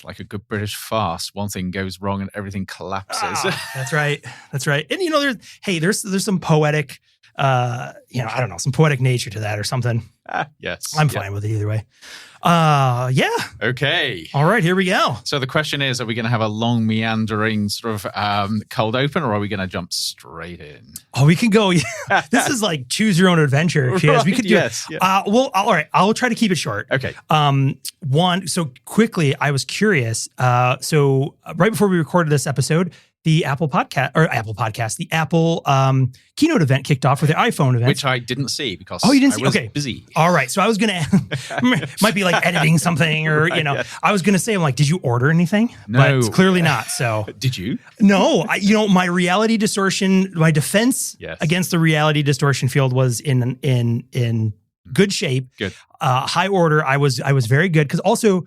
It's like a good British farce. One thing goes wrong and everything collapses. That's right. That's right. And there's some poetic, I don't know, some poetic nature to that or something. Yes. I'm fine with it either way. Yeah. Okay. All right, here we go. So the question is, are we going to have a long meandering sort of cold open, or are we going to jump straight in? Oh, we can go. This is like choose your own adventure. Right, we could do yes. Yeah. Well, all right. I'll try to keep it short. Okay. So quickly, I was curious. So right before we recorded this episode, the Apple keynote event kicked off with the iPhone event. Which I didn't see because you didn't see? I was Okay. busy. All right. So I was going to, might be like editing something or, Yes. I was going to say, I'm like, did you order anything? No. But it's clearly not. So Did you? no, my reality distortion, my defense against the reality distortion field was in good shape. Good. High order. I was very good. Cause also,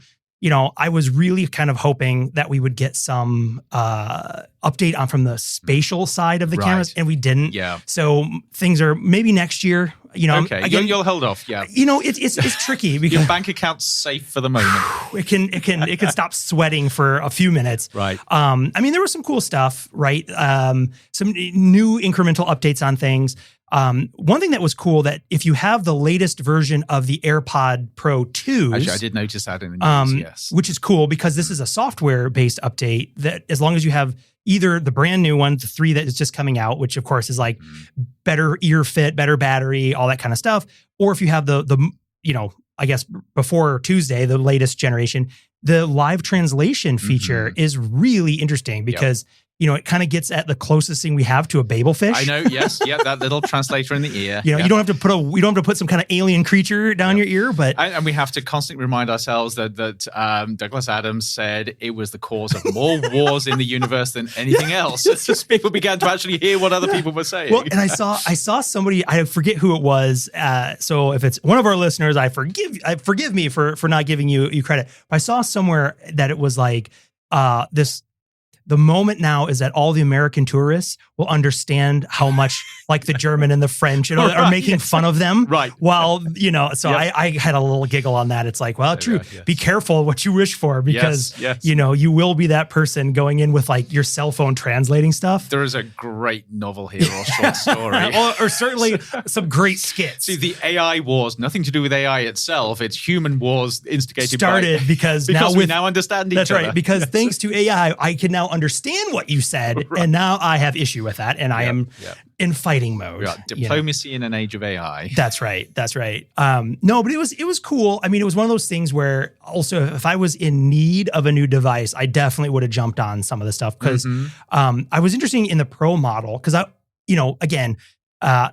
I was really kind of hoping that we would get some update on from the spatial side of the cameras, and we didn't. Yeah. So things are maybe next year. Okay. Again, You'll hold off. Yeah. It's tricky because Your bank account's safe for the moment. it can stop sweating for a few minutes. Right. There was some cool stuff, right? Some new incremental updates on things. One thing that was cool that if you have the latest version of the AirPod Pro 2s, actually, I did notice that in the news, yes. Which is cool because this is a software-based update that as long as you have either the brand new one, the 3 that is just coming out, which of course is like better ear fit, better battery, all that kind of stuff, or if you have the I guess before Tuesday, the latest generation, the live translation feature is really interesting because it kind of gets at the closest thing we have to a babelfish. I know, yes, yeah, that little translator in the ear. You don't have to put some kind of alien creature down your ear, but and we have to constantly remind ourselves that Douglas Adams said it was the cause of more wars in the universe than anything else. It's just people began to actually hear what other people were saying. Well, and I saw somebody, I forget who it was. So if it's one of our listeners, forgive me for not giving you credit. But I saw somewhere that it was like the moment now is that all the American tourists will understand how much like the German and the French are making fun of them. Right. While, so I had a little giggle on that. It's like, well, true. Yes. Be careful what you wish for because, you will be that person going in with like your cell phone translating stuff. There is a great novel here or short story. or certainly some great skits. See, the AI wars, nothing to do with AI itself. It's human wars instigated because we now understand each other. That's right. Because thanks to AI, I can now understand what you said, and now I have issue with that, and I am in fighting mode. Yeah, diplomacy in an age of AI. That's right. That's right. No, but it was cool. It was one of those things where also if I was in need of a new device, I definitely would have jumped on some of the stuff because I was interested in the Pro model because again.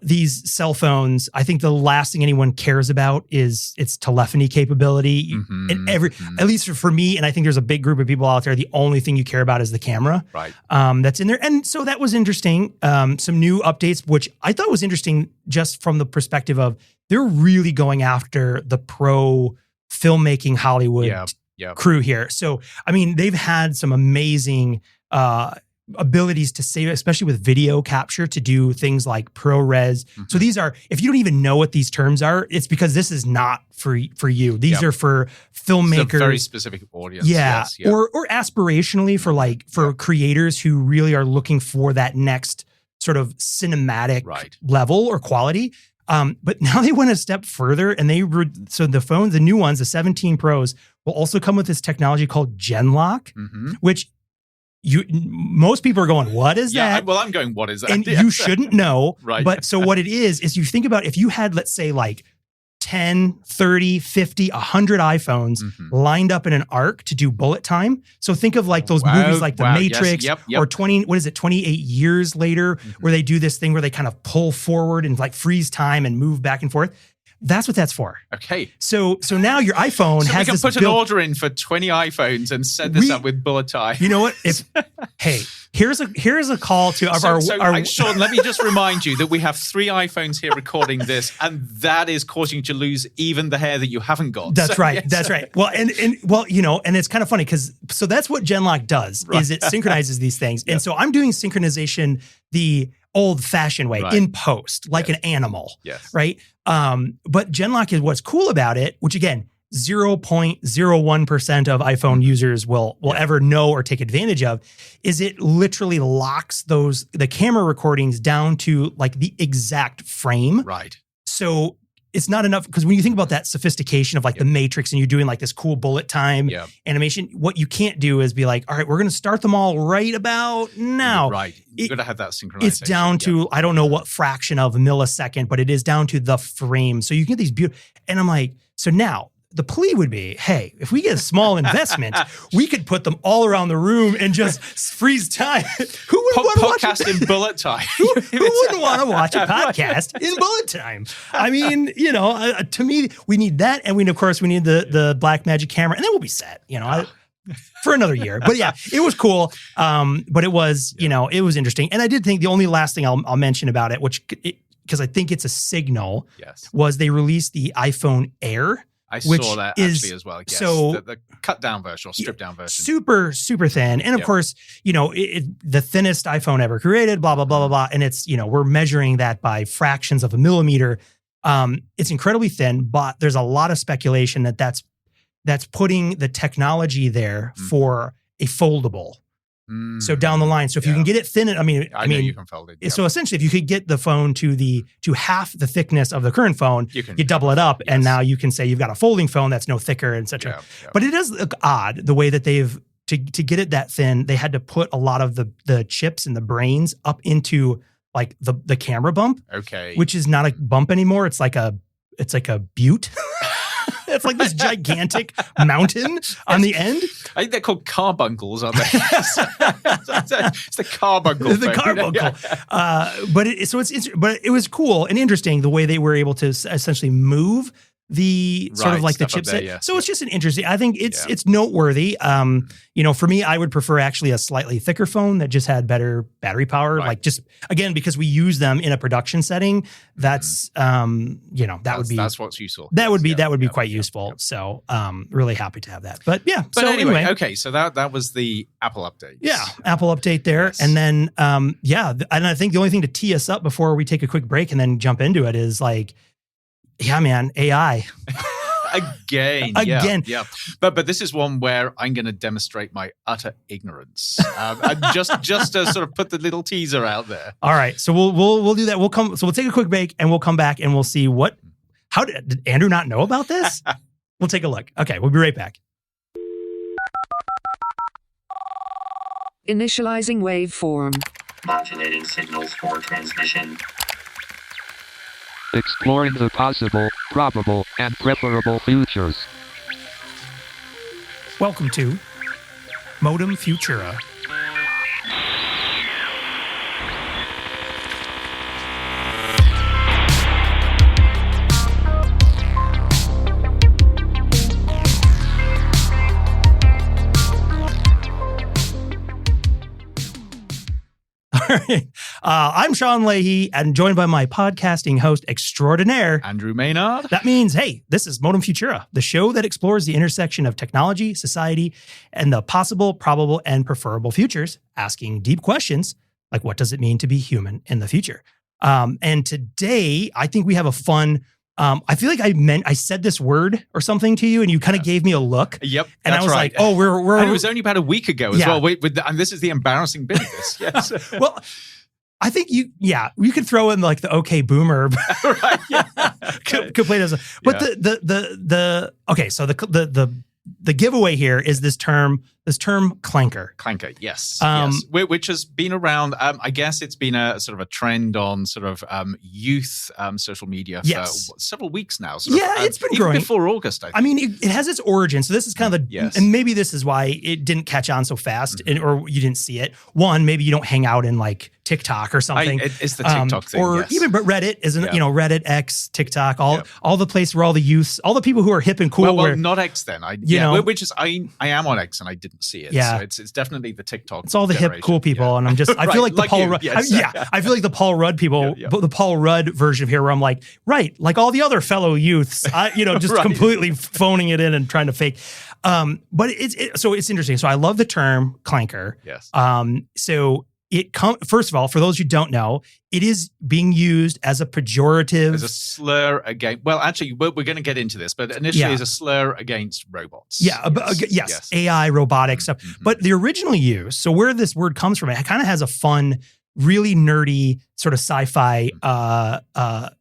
These cell phones, I think the last thing anyone cares about is its telephony capability. And at least for me, and I think there's a big group of people out there, the only thing you care about is the camera. Right. That's in there. And so that was interesting. Some new updates, which I thought was interesting just from the perspective of they're really going after the pro filmmaking Hollywood crew here. So, they've had some amazing abilities to save, especially with video capture, to do things like ProRes. So these are, if you don't even know what these terms are, it's because this is not for you. These are for filmmakers. It's a very specific audience. Yeah. Or aspirationally for creators who really are looking for that next sort of cinematic level or quality. But now they went a step further and so the phones, the new ones, the 17 Pros will also come with this technology called Genlock, which most people are going, what is that? Well, I'm going, what is that? And you shouldn't know. Right. But so what it is you think about if you had, let's say like 10, 30, 50, 100 iPhones lined up in an arc to do bullet time. So think of like those movies like The Matrix or 28 years later, where they do this thing where they kind of pull forward and like freeze time and move back and forth. That's what that's for. Okay. So now your iPhone has this. We can put an order in for 20 iPhones and set this up with bullet time. You know what? Here's a call to our Sean, let me just remind you that we have 3 iPhones here recording this, and that is causing you to lose even the hair that you haven't got. That's right. Yes. That's right. Well, and it's kind of funny because that's what Genlock does is it synchronizes these things. And so I'm doing synchronization the old-fashioned way in post, like an animal. Yes. Right. But Genlock is what's cool about it, which again, 0.01% of iPhone users will ever know or take advantage of, is it literally locks the camera recordings down to like the exact frame. Right. So it's not enough, because when you think about that sophistication of like the Matrix and you're doing like this cool bullet time animation, what you can't do is be like, all right, we're going to start them all right about now. Right. You've got to have that synchronization. It's down to, I don't know what fraction of a millisecond, but it is down to the frame. So you get these beautiful, and I'm like, so now the plea would be, hey, if we get a small investment, we could put them all around the room and just freeze time. Who would want to watch podcast in bullet time? Who wouldn't want to watch a podcast in bullet time? I mean, to me, we need that, and we need the Black Magic camera, and then we'll be set. For another year. But yeah, it was cool. But it was, it was interesting, and I did think the only last thing I'll mention about it, because I think it's a signal, was they released the iPhone Air. I saw that actually as well. Yes. So the cut down version or stripped down version. Super, super thin. And of course, the thinnest iPhone ever created, blah, blah, blah, blah, blah. And it's, we're measuring that by fractions of a millimeter. It's incredibly thin, but there's a lot of speculation that's putting the technology there for a foldable. So down the line. So if you can get it thin, I mean, you can fold it. Yep. So essentially, if you could get the phone to half the thickness of the current phone, you double it up, and now you can say you've got a folding phone that's no thicker, etc. But it does look odd the way that they've to get it that thin. They had to put a lot of the chips and the brains up into like the camera bump, which is not a bump anymore. It's like a butte. It's like this gigantic mountain on the end. I think they're called carbuncles, aren't they? It's the carbuncle. The carbuncle. But it was cool and interesting the way they were able to essentially move the sort of like the chipset. So it's just an interesting, I think it's noteworthy. For me, I would prefer actually a slightly thicker phone that just had better battery power. Right. Like just, again, because we use them in a production setting, that's, that's what's useful. That would be quite useful. Yep. So really happy to have that. But yeah. But anyway, okay. So that was the Apple update. Yeah. Apple update there. Yes. And then, and I think the only thing to tee us up before we take a quick break and then jump into it is like, yeah, man, AI. Again. Yeah. But this is one where I'm going to demonstrate my utter ignorance. Just to sort of put the little teaser out there. All right. So we'll do that. We'll take a quick break and we'll come back and we'll see how did Andrew not know about this? We'll take a look. Okay, we'll be right back. Initializing waveform. Modulating signals for transmission. Exploring the possible, probable, and preferable futures. Welcome to Modem Futura. All right. I'm Sean Leahy and joined by my podcasting host extraordinaire, Andrew Maynard. That means, hey, this is Modem Futura, the show that explores the intersection of technology, society, and the possible, probable, and preferable futures, asking deep questions like what does it mean to be human in the future? And today, I think we have a fun... I feel like I said this word or something to you, and you kind of gave me a look. Yep, and I was like, "Oh, we're." And it was only about a week ago as well. And this is the embarrassing bit of this. Yes. Well, I think you could throw in like the "Okay, Boomer," right? Yeah, could play as. But so the giveaway here is this term clanker. Clanker, yes. Which has been around. I guess it's been a sort of a trend on sort of youth social media for several weeks now. It's been growing before August. I mean, it has its origin. So this is kind of and maybe this is why it didn't catch on so fast, or you didn't see it. One, maybe you don't hang out in like TikTok or something. It's the TikTok thing, or even Reddit isn't. Reddit, X, TikTok, all the place where all the youths, all the people who are hip and cool. Well, not X then. Which is I am on X and I didn't see it. Yeah, so it's definitely the TikTok. It's all the generation. hip cool people, and I'm just I feel like the Paul Rudd. I feel like the Paul Rudd people, the Paul Rudd version of here, where I'm like, like all the other fellow youths, just completely phoning it in and trying to fake. But it's interesting. So I love the term clanker. Yes. So first of all, for those who don't know, it is being used as a pejorative. As a slur against, well, actually, we're going to get into this, but initially as a slur against robots. Yeah, yes. AI, robotic stuff. Mm-hmm. But the original use, so where this word comes from, it kind of has a fun, really nerdy sort of sci-fi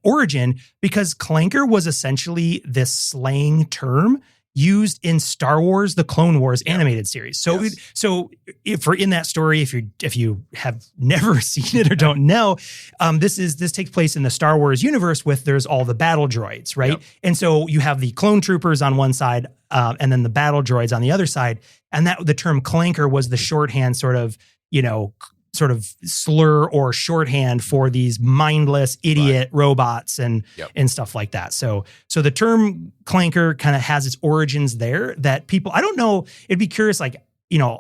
origin, because clanker was essentially this slang term used in Star Wars, the Clone Wars animated series. So, if in that story, if you have never seen it or don't know, this takes place in the Star Wars universe there's all the battle droids, right? Yep. And so you have the clone troopers on one side, and then the battle droids on the other side. And that the term clanker was the shorthand sort of slur or shorthand for these mindless idiot robots and stuff like that. So the term clanker kind of has its origins there that people, I don't know, it'd be curious, like,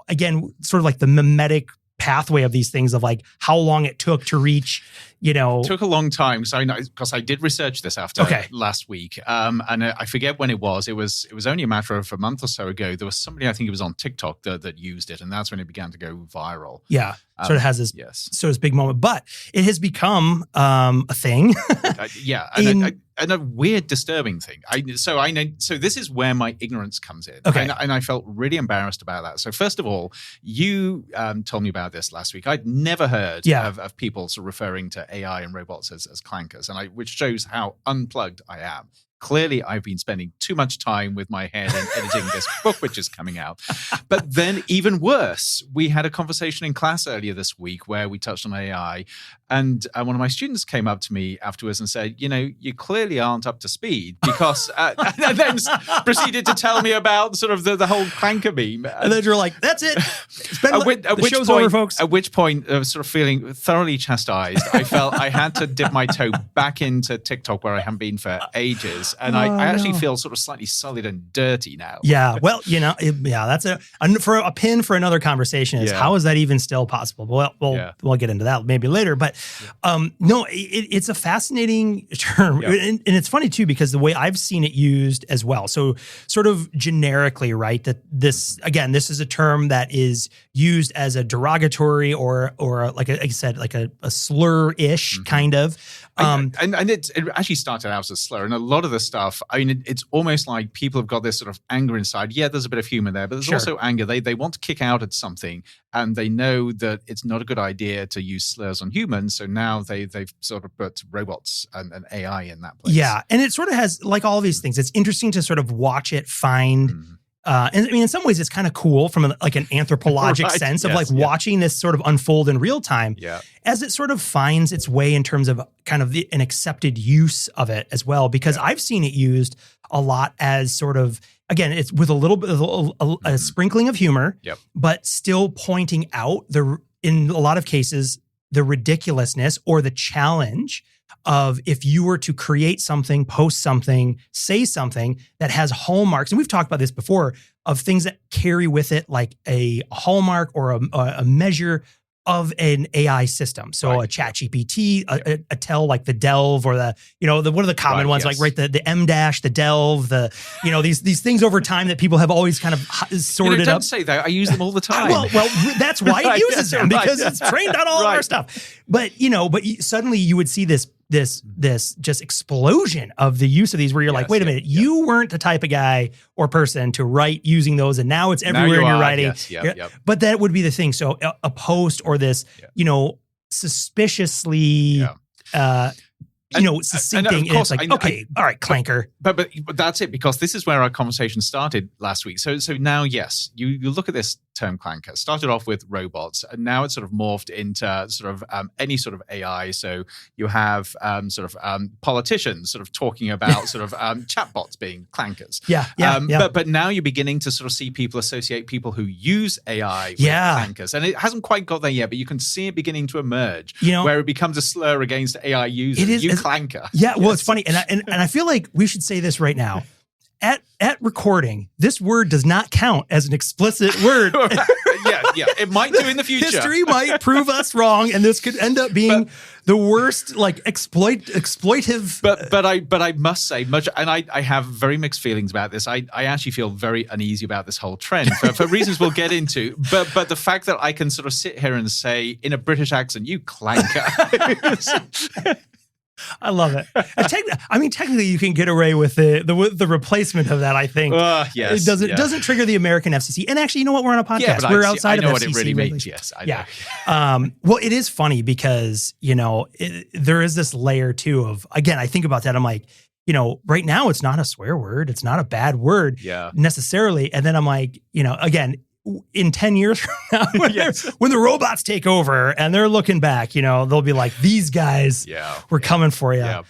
again, sort of like the mimetic pathway of these things of like how long it took to reach, It took a long time. So I know, because I did research this after last week. And I forget when it was. It was only a matter of a month or so ago. There was somebody, I think it was on TikTok that used it. And that's when it began to go viral. Yeah. Sort of has this sort of big moment, but it has become a thing. And a weird, disturbing thing. So this is where my ignorance comes in. Okay. And I felt really embarrassed about that. So first of all, you told me about this last week. I'd never heard of people sort of referring to AI and robots as clankers, which shows how unplugged I am. Clearly, I've been spending too much time with my head in editing this book, which is coming out. But then even worse, we had a conversation in class earlier this week where we touched on AI. And one of my students came up to me afterwards and said, you clearly aren't up to speed, because and then proceeded to tell me about sort of the whole clanker meme. And then you're like, that's it. The show's over, folks. At which point, sort of feeling thoroughly chastised, I felt I had to dip my toe back into TikTok, where I haven't been for ages. And I actually feel sort of slightly sullied and dirty now. Yeah, well, that's for a pin for another conversation is how is that even still possible? Well, we'll get into that maybe later. But no, it's a fascinating term. And it's funny too, because the way I've seen it used as well. So sort of generically, right, that this is a term that is used as a derogatory or like I said, like a slur-ish kind of. And it actually started out as a slur, and a lot of the stuff, I mean, it's almost like people have got this sort of anger inside. Yeah, there's a bit of humor there, but there's also anger. They want to kick out at something, and they know that it's not a good idea to use slurs on humans. So now they've sort of put robots and AI in that place. Yeah, and it sort of has, like all these things, it's interesting to sort of watch it find. And I mean, in some ways, it's kind of cool from an anthropologic sense of watching this sort of unfold in real time as it sort of finds its way in terms of kind of an accepted use of it as well. Because I've seen it used a lot as sort of, again, it's with a little bit of a sprinkling of humor, but still pointing out in a lot of cases, the ridiculousness or the challenge of if you were to create something, post something, say something that has hallmarks, and we've talked about this before, of things that carry with it like a hallmark or a measure of an AI system. So a ChatGPT, a tell like the delve or the what are the common ones, like the M dash, the delve, these things over time that people have always kind of sorted up. Don't say that. I use them all the time. Well, that's why it uses them, because it's trained on all of our stuff. But suddenly you would see this just explosion of the use of these, where you're like, wait a minute, you weren't the type of guy or person to write using those, and now it's everywhere in your writing. But that would be the thing. So a post or this, suspiciously, succincting. And it's like, okay, all right, clanker. But that's it, because this is where our conversation started last week. So now, yes, you look at this term clanker. Started off with robots, and now it's sort of morphed into sort of any sort of AI. So you have politicians sort of talking about sort of chatbots being clankers. But now you're beginning to sort of see people associate people who use AI with clankers, and it hasn't quite got there yet, but you can see it beginning to emerge, where it becomes a slur against AI users. It is clanker. Yeah, well, it's funny, and I feel like we should say this right now. At recording, this word does not count as an explicit word. It might do in the future. History might prove us wrong, and this could end up being the worst, like exploitive. But I must say, and I have very mixed feelings about this. I actually feel very uneasy about this whole trend for reasons we'll get into. But the fact that I can sort of sit here and say in a British accent, "You clanker." I love it. Technically, you can get away with the replacement of that. I think. Yes, it doesn't trigger the American FCC. And actually, you know what? We're on a podcast. We're outside of FCC. I know what it really means. Yes, I know. Well, it is funny because there is this layer too of, again, I think about that. I'm like, right now it's not a swear word. It's not a bad word necessarily. And then I'm like, again, in 10 years from now, when the robots take over and they're looking back, they'll be like, these guys were coming for you. Yeah.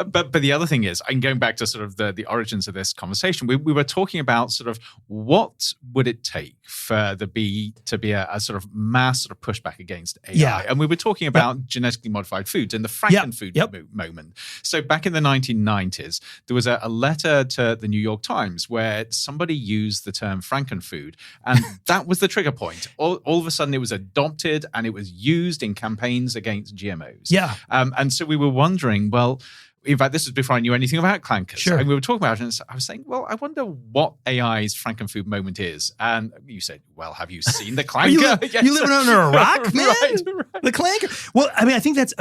But the other thing is, I'm going back to sort of the origins of this conversation. We were talking about sort of what would it take for there to be a sort of mass sort of pushback against AI. Yeah. And we were talking about genetically modified foods and the Frankenfood moment. So back in the 1990s, there was a letter to the New York Times where somebody used the term Frankenfood, and that was the trigger point. All of a sudden, it was adopted and it was used in campaigns against GMOs. Yeah. And so we were wondering, well, in fact, this was before I knew anything about Clankers. Sure. And we were talking about it, and I was saying, well, I wonder what AI's Frankenfood moment is. And you said, well, have you seen the Clanker? You living under a rock, man? Right. The Clanker. Well, I think that's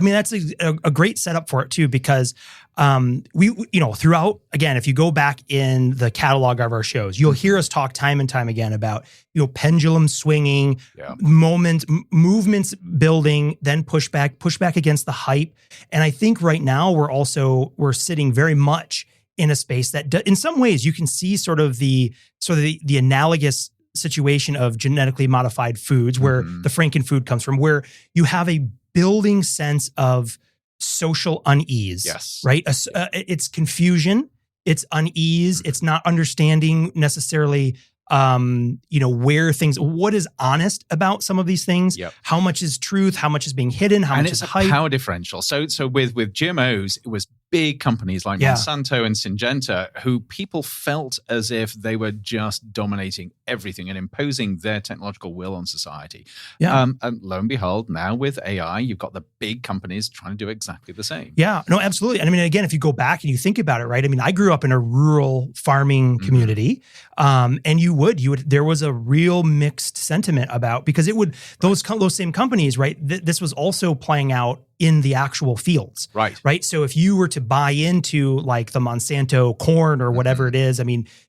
a great setup for it too, because we throughout, again, if you go back in the catalog of our shows, you'll hear us talk time and time again about pendulum swinging, movements building, then pushback against the hype. And I think right now we're sitting very much in a space that in some ways you can see sort of the analogous situation of genetically modified foods, where the Frankenfood comes from, where you have a building sense of social unease. Yes. Right. It's confusion. It's unease. It's not understanding necessarily, what is honest about some of these things, how much is truth, how much is being hidden, how much is hype. And it's a power differential. So with GMOs, it was big companies like Monsanto and Syngenta who people felt as if they were just dominating everything and imposing their technological will on society. Yeah. And lo and behold, now with AI, you've got the big companies trying to do exactly the same. Yeah, no, absolutely. And again, if you go back and you think about it, right? I grew up in a rural farming community, and there was a real mixed sentiment about, because those same companies, right? This was also playing out in the actual fields. Right. So if you were to buy into like the Monsanto corn or whatever it is,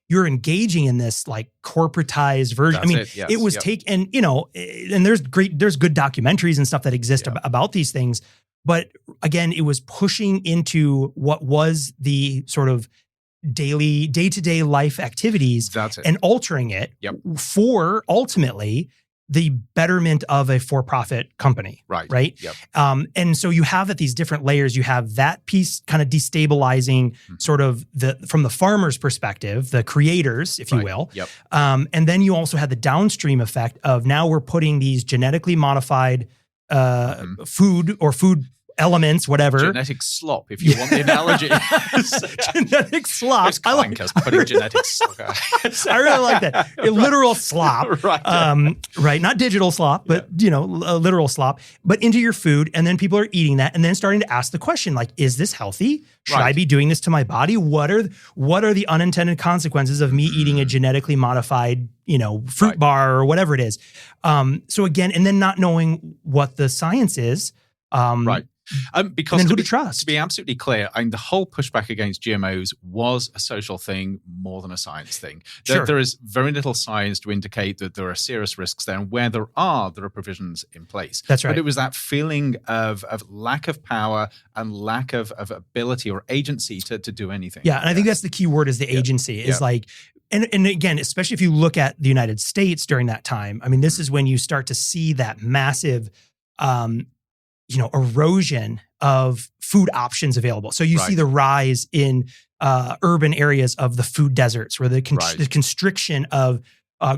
you're engaging in this like corporatized version. It was taken, and there's good documentaries and stuff that exist about these things. But again, it was pushing into what was the sort of day-to-day life activities and altering it for ultimately the betterment of a for-profit company. Right. Yep. And so you have at these different layers, you have that piece kind of destabilizing sort of from the farmer's perspective, the creators, if you will. Yep. And then you also had the downstream effect of now we're putting these genetically modified food elements, whatever. Genetic slop, if you want the analogy. Genetic slop. It's Clankers putting genetic slop. I really like that. A literal slop. Right. Not digital slop, but a literal slop, but into your food. And then people are eating that and then starting to ask the question, like, is this healthy? Should I be doing this to my body? What are the unintended consequences of me eating a genetically modified, fruit bar or whatever it is? So again, and then not knowing what the science is. Because who to trust? To be absolutely clear, the whole pushback against GMOs was a social thing more than a science thing. There is very little science to indicate that there are serious risks there, and where there are provisions in place. That's right. But it was that feeling of lack of power and lack of ability or agency to do anything. Yeah, and I think that's the key word, is the agency. Is like, and again, especially if you look at the United States during that time, this is when you start to see that massive erosion of food options available. So you see the rise in urban areas of the food deserts, where the constriction of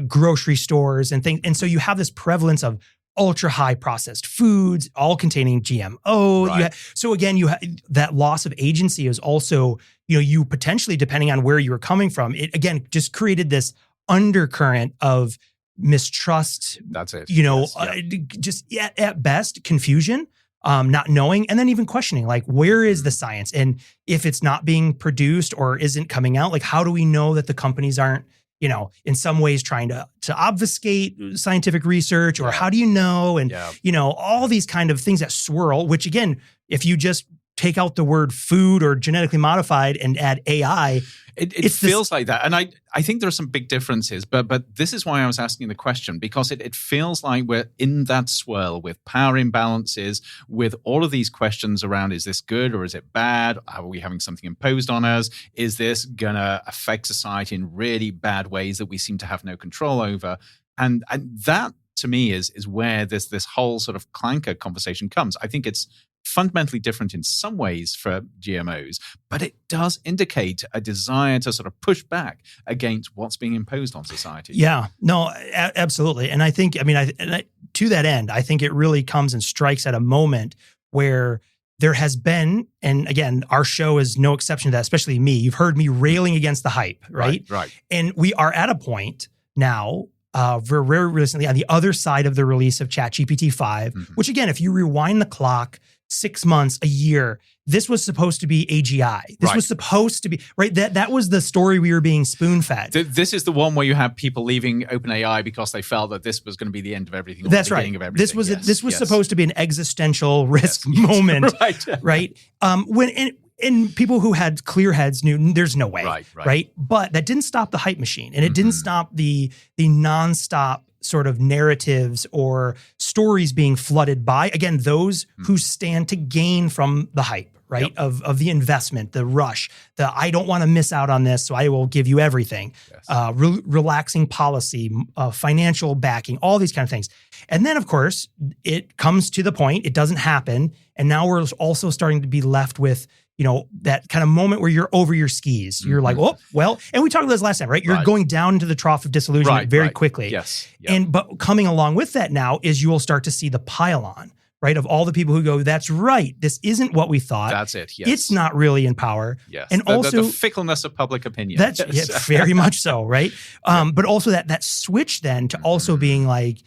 grocery stores and things. And so you have this prevalence of ultra high processed foods, all containing GMO. So again, you have that loss of agency is also, you potentially, depending on where you were coming from, it again just created this undercurrent of mistrust. That's it. Just at best confusion, not knowing, and then even questioning, like, where is the science? And if it's not being produced or isn't coming out, like, how do we know that the companies aren't, in some ways trying to obfuscate scientific research, or how do you know? And, all these kind of things that swirl, which again, if you just take out the word food or genetically modified and add AI, it feels like that. And I think there are some big differences, but this is why I was asking the question, because it feels like we're in that swirl with power imbalances, with all of these questions around, is this good or is it bad? Are we having something imposed on us? Is this going to affect society in really bad ways that we seem to have no control over? And that, to me, is where this whole sort of clanker conversation comes. I think it's fundamentally different in some ways for GMOs, but it does indicate a desire to sort of push back against what's being imposed on society. Yeah, no, absolutely. And I think, to that end, I think it really comes and strikes at a moment where there has been, and again, our show is no exception to that, especially me. You've heard me railing against the hype, right? Right. And we are at a point now, very recently, on the other side of the release of ChatGPT 5, which again, if you rewind the clock 6 months, a year, this was supposed to be AGI. This was supposed to be, right? That was the story we were being spoon-fed. This is the one where you have people leaving OpenAI because they felt that this was going to be the end of everything. That's right. Of everything. This was supposed to be an existential risk moment, right? And people who had clear heads knew there's no way, right? But that didn't stop the hype machine, and it didn't stop the nonstop sort of narratives or stories being flooded by, again, those who stand to gain from the hype, right? Of the investment, the rush, I don't want to miss out on this, so I will give you everything. Relaxing policy, financial backing, all these kind of things. And then, of course, it comes to the point, it doesn't happen, and now we're also starting to be left with that kind of moment where you're over your skis. You're like, oh, well, and we talked about this last time, right? You're going down into the trough of disillusionment very quickly. Yes. But coming along with that now is you will start to see the pile-on, right? Of all the people who go, that's right, this isn't what we thought. That's it, yes. It's not really in power. Yes. And also the fickleness of public opinion. That's very much so, right? But also that switch then to also being like,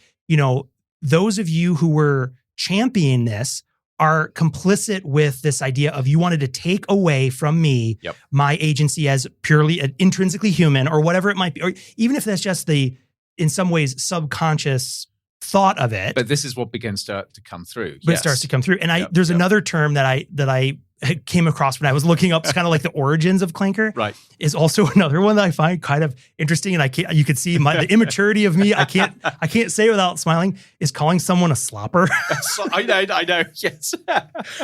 those of you who were championing this are complicit with this idea of you wanted to take away from me my agency as purely intrinsically human, or whatever it might be, or even if that's just the, in some ways, subconscious thought of it. But this is what begins to come through. But it starts to come through. And there's another term that I came across when I was looking up, it's kind of like the origins of clanker. Right. Is also another one that I find kind of interesting, and you could see the immaturity of me. I can't say it without smiling. Is calling someone a slopper. I know. Yes.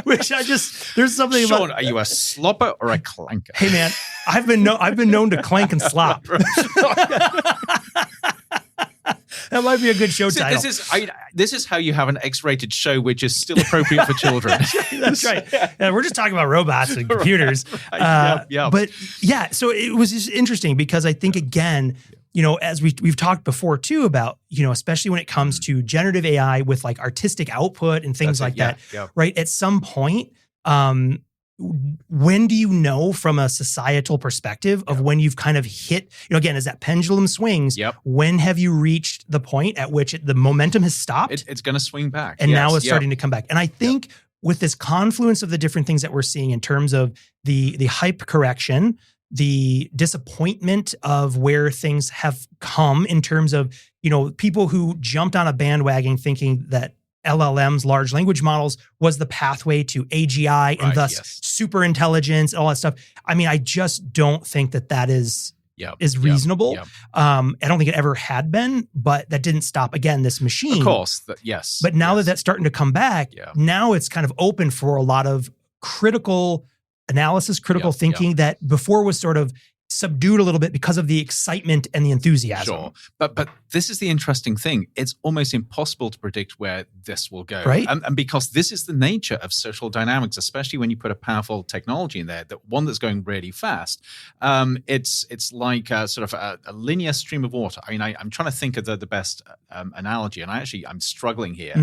Which there's something Sean, about. Are you a slopper or a clanker? Hey man, I've been known to clank and slop. That might be a good show title. This is how you have an X-rated show which is still appropriate for children. That's right. We're just talking about robots and computers. But yeah, so it was just interesting because I think, again, as we've talked before too about, especially when it comes to generative AI with like artistic output and things that, right? At some point, when do you know from a societal perspective of when you've kind of hit, again, as that pendulum swings, when have you reached the point at which the momentum has stopped? It's going to swing back. And now it's starting to come back. And I think with this confluence of the different things that we're seeing in terms of the hype correction, the disappointment of where things have come in terms of, people who jumped on a bandwagon thinking that LLMs, large language models, was the pathway to AGI and thus super intelligence and all that stuff. I mean, I just don't think that is reasonable. I don't think it ever had been, but that didn't stop, again, this machine. Of course, yes. But now that that's starting to come back, now it's kind of open for a lot of critical analysis, critical thinking that before was sort of subdued a little bit because of the excitement and the enthusiasm. Sure. But this is the interesting thing. It's almost impossible to predict where this will go. Right. And because this is the nature of social dynamics, especially when you put a powerful technology in there, one that's going really fast, it's like sort of a linear stream of water. I mean, I'm trying to think of the best analogy, and I'm struggling here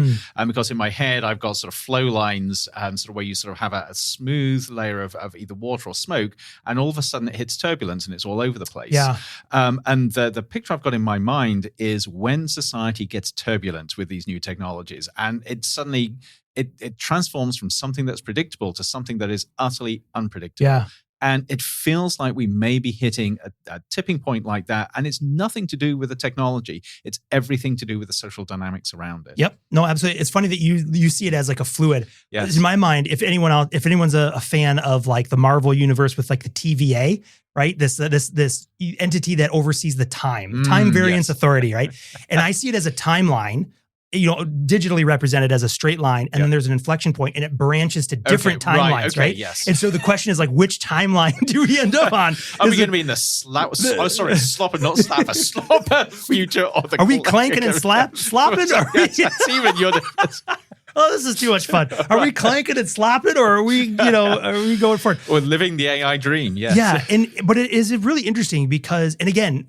because in my head, I've got sort of flow lines, sort of where you sort of have a smooth layer of either water or smoke, and all of a sudden it hits turbulence. systems and it's all over the place. Yeah. And the picture I've got in my mind is when society gets turbulent with these new technologies and it suddenly it transforms from something that's predictable to something that is utterly unpredictable. Yeah. And it feels like we may be hitting a tipping point like that. And it's nothing to do with the technology. It's everything to do with the social dynamics around it. Yep. No, absolutely. It's funny that you see it as like a fluid. Yes. In my mind, if anyone's a fan of like the Marvel universe with like the TVA, right? This entity that oversees the time variance authority, right? And I see it as a timeline, digitally represented as a straight line, and then there's an inflection point, and it branches to different timelines, right? Yes. And so the question is like, which timeline do we end up on? Are we going to be in the slop and not slap, a slop future? Are we clanking and slopping? That's even your. Oh, this is too much fun. Are we clanking and slapping, or are we going for it? Or living the AI dream? Yes. Yeah, but it is really interesting because, and again,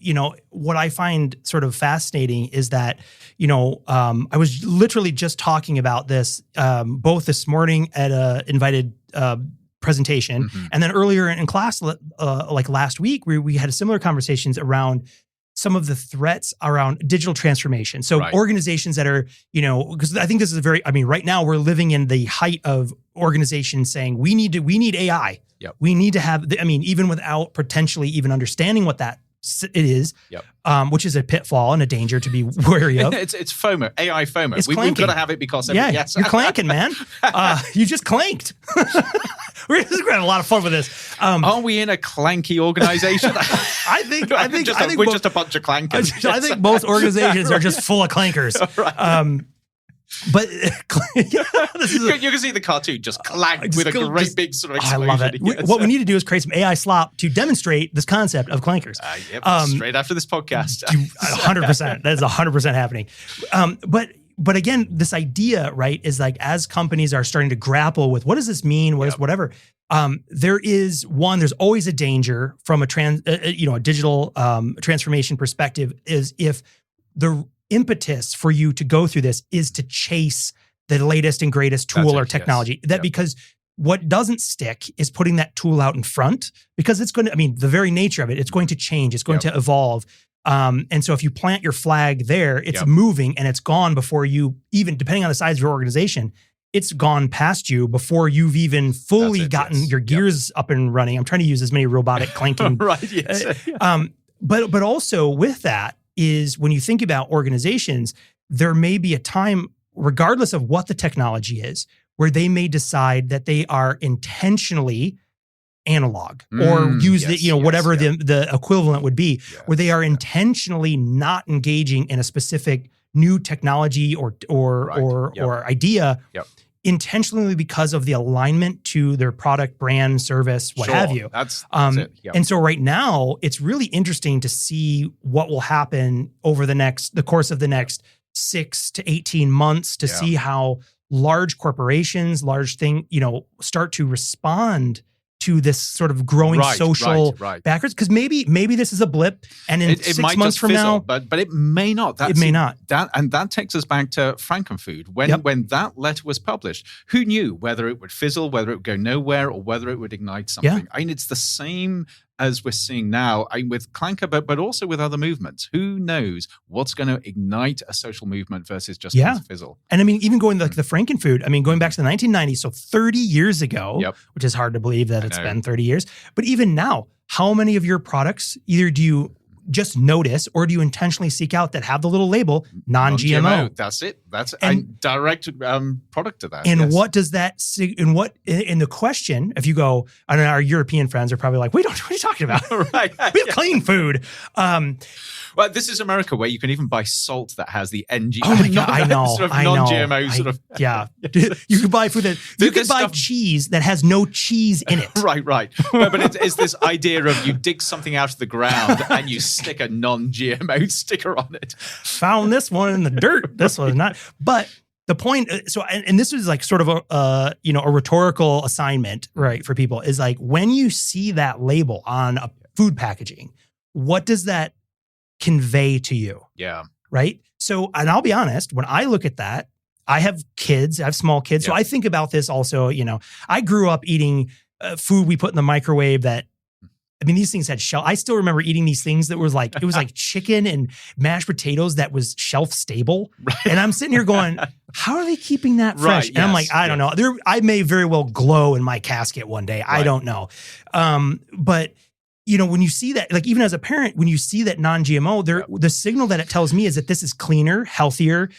what I find sort of fascinating is that, I was literally just talking about this both this morning at a invited presentation, and then earlier in class, like last week, we had similar conversations around some of the threats around digital transformation. So organizations that are, because I think this is right now we're living in the height of organizations saying we need AI. Yep. We need to have, even without potentially even understanding what that it is, which is a pitfall and a danger to be wary of. It's FOMO, AI FOMO. It's We've got to have it because yes. You're clanking, man. You just clanked. We're just going to have a lot of fun with this. Are we in a clanky organization? I think we're just a bunch of clankers. I think most organizations are just full of clankers. But you can see the cartoon just clanked with a great big sort of explosion. I love it. Yes. What we need to do is create some AI slop to demonstrate this concept of clankers. Straight after this podcast. 100%. That is 100% happening. But again, this idea, right, is like as companies are starting to grapple with what does this mean, what is whatever. There's always a danger from a digital transformation perspective is if the impetus for you to go through this is to chase the latest and greatest tool or technology. Because what doesn't stick is putting that tool out in front, because it's going to, the very nature of it, it's going to change, it's going to evolve. And so if you plant your flag there, it's moving and it's gone before you even, depending on the size of your organization, it's gone past you before you've even fully gotten your gears up and running. I'm trying to use as many robotic clanking. But also with that is when you think about organizations, there may be a time, regardless of what the technology is, where they may decide that they are intentionally analog or use whatever the equivalent would be, where they are intentionally not engaging in a specific new technology or idea, intentionally because of the alignment to their product, brand, service, what have you. That's it. And so right now, it's really interesting to see what will happen over the course of the next 6 to 18 months to see how large corporations, start to respond to this sort of growing social backwards, because maybe this is a blip, and in 6 months from now, but it may not. It may not. That takes us back to Frankenfood. When that letter was published, who knew whether it would fizzle, whether it would go nowhere, or whether it would ignite something? It's the same as we're seeing now with Clanker, but also with other movements. Who knows what's going to ignite a social movement versus just fizzle? And even going like the Frankenfood, going back to the 1990s, so 30 years ago, which is hard to believe that it's been 30 years. But even now, how many of your products either do you just notice or do you intentionally seek out that have the little label non-GMO? That's it. That's a direct product to that. And what does that in the question, if you go, I don't know, our European friends are probably like, what are you talking about? We have clean food. Well, this is America, where you can even buy salt that has the NG. Oh my God, I know. Sort of non-GMO sort of. Yeah. You can buy food you can buy cheese that has no cheese in it. Right. But it's this idea of you dig something out of the ground and you stick a non-GMO sticker on it. Found this one in the dirt. This one is not. But the point, and this is like sort of a rhetorical assignment, right, for people, is like when you see that label on a food packaging, what does that convey to you? Yeah. Right. So, and I'll be honest, when I look at that, I have small kids. So I think about this also, I grew up eating food we put in the microwave that I mean, these things had shelf. I still remember eating these things that was like, it was like chicken and mashed potatoes that was shelf stable. Right. And I'm sitting here going, how are they keeping that fresh? Right, and I'm like, I don't know. I may very well glow in my casket one day. I don't know. But you know, when you see that, like even as a parent, when you see that non-GMO, the signal that it tells me is that this is cleaner, healthier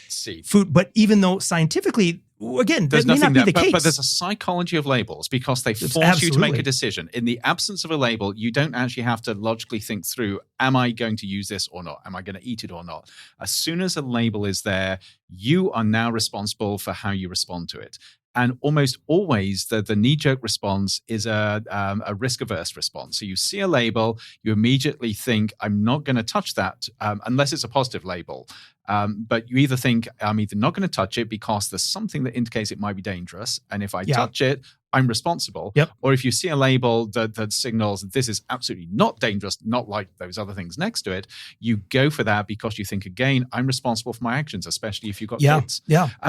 food. But even though scientifically, again, that may not be the case. But there's a psychology of labels because they force you to make a decision. In the absence of a label, you don't actually have to logically think through, am I going to use this or not? Am I going to eat it or not? As soon as a label is there, you are now responsible for how you respond to it. And almost always, the knee-jerk response is a risk-averse response. So you see a label, you immediately think, I'm not going to touch that unless it's a positive label. But you either think, I'm either not going to touch it because there's something that indicates it might be dangerous. And if I touch it, I'm responsible. Or if you see a label that signals that this is absolutely not dangerous, not like those other things next to it, you go for that because you think, again, I'm responsible for my actions, especially if you've got kids.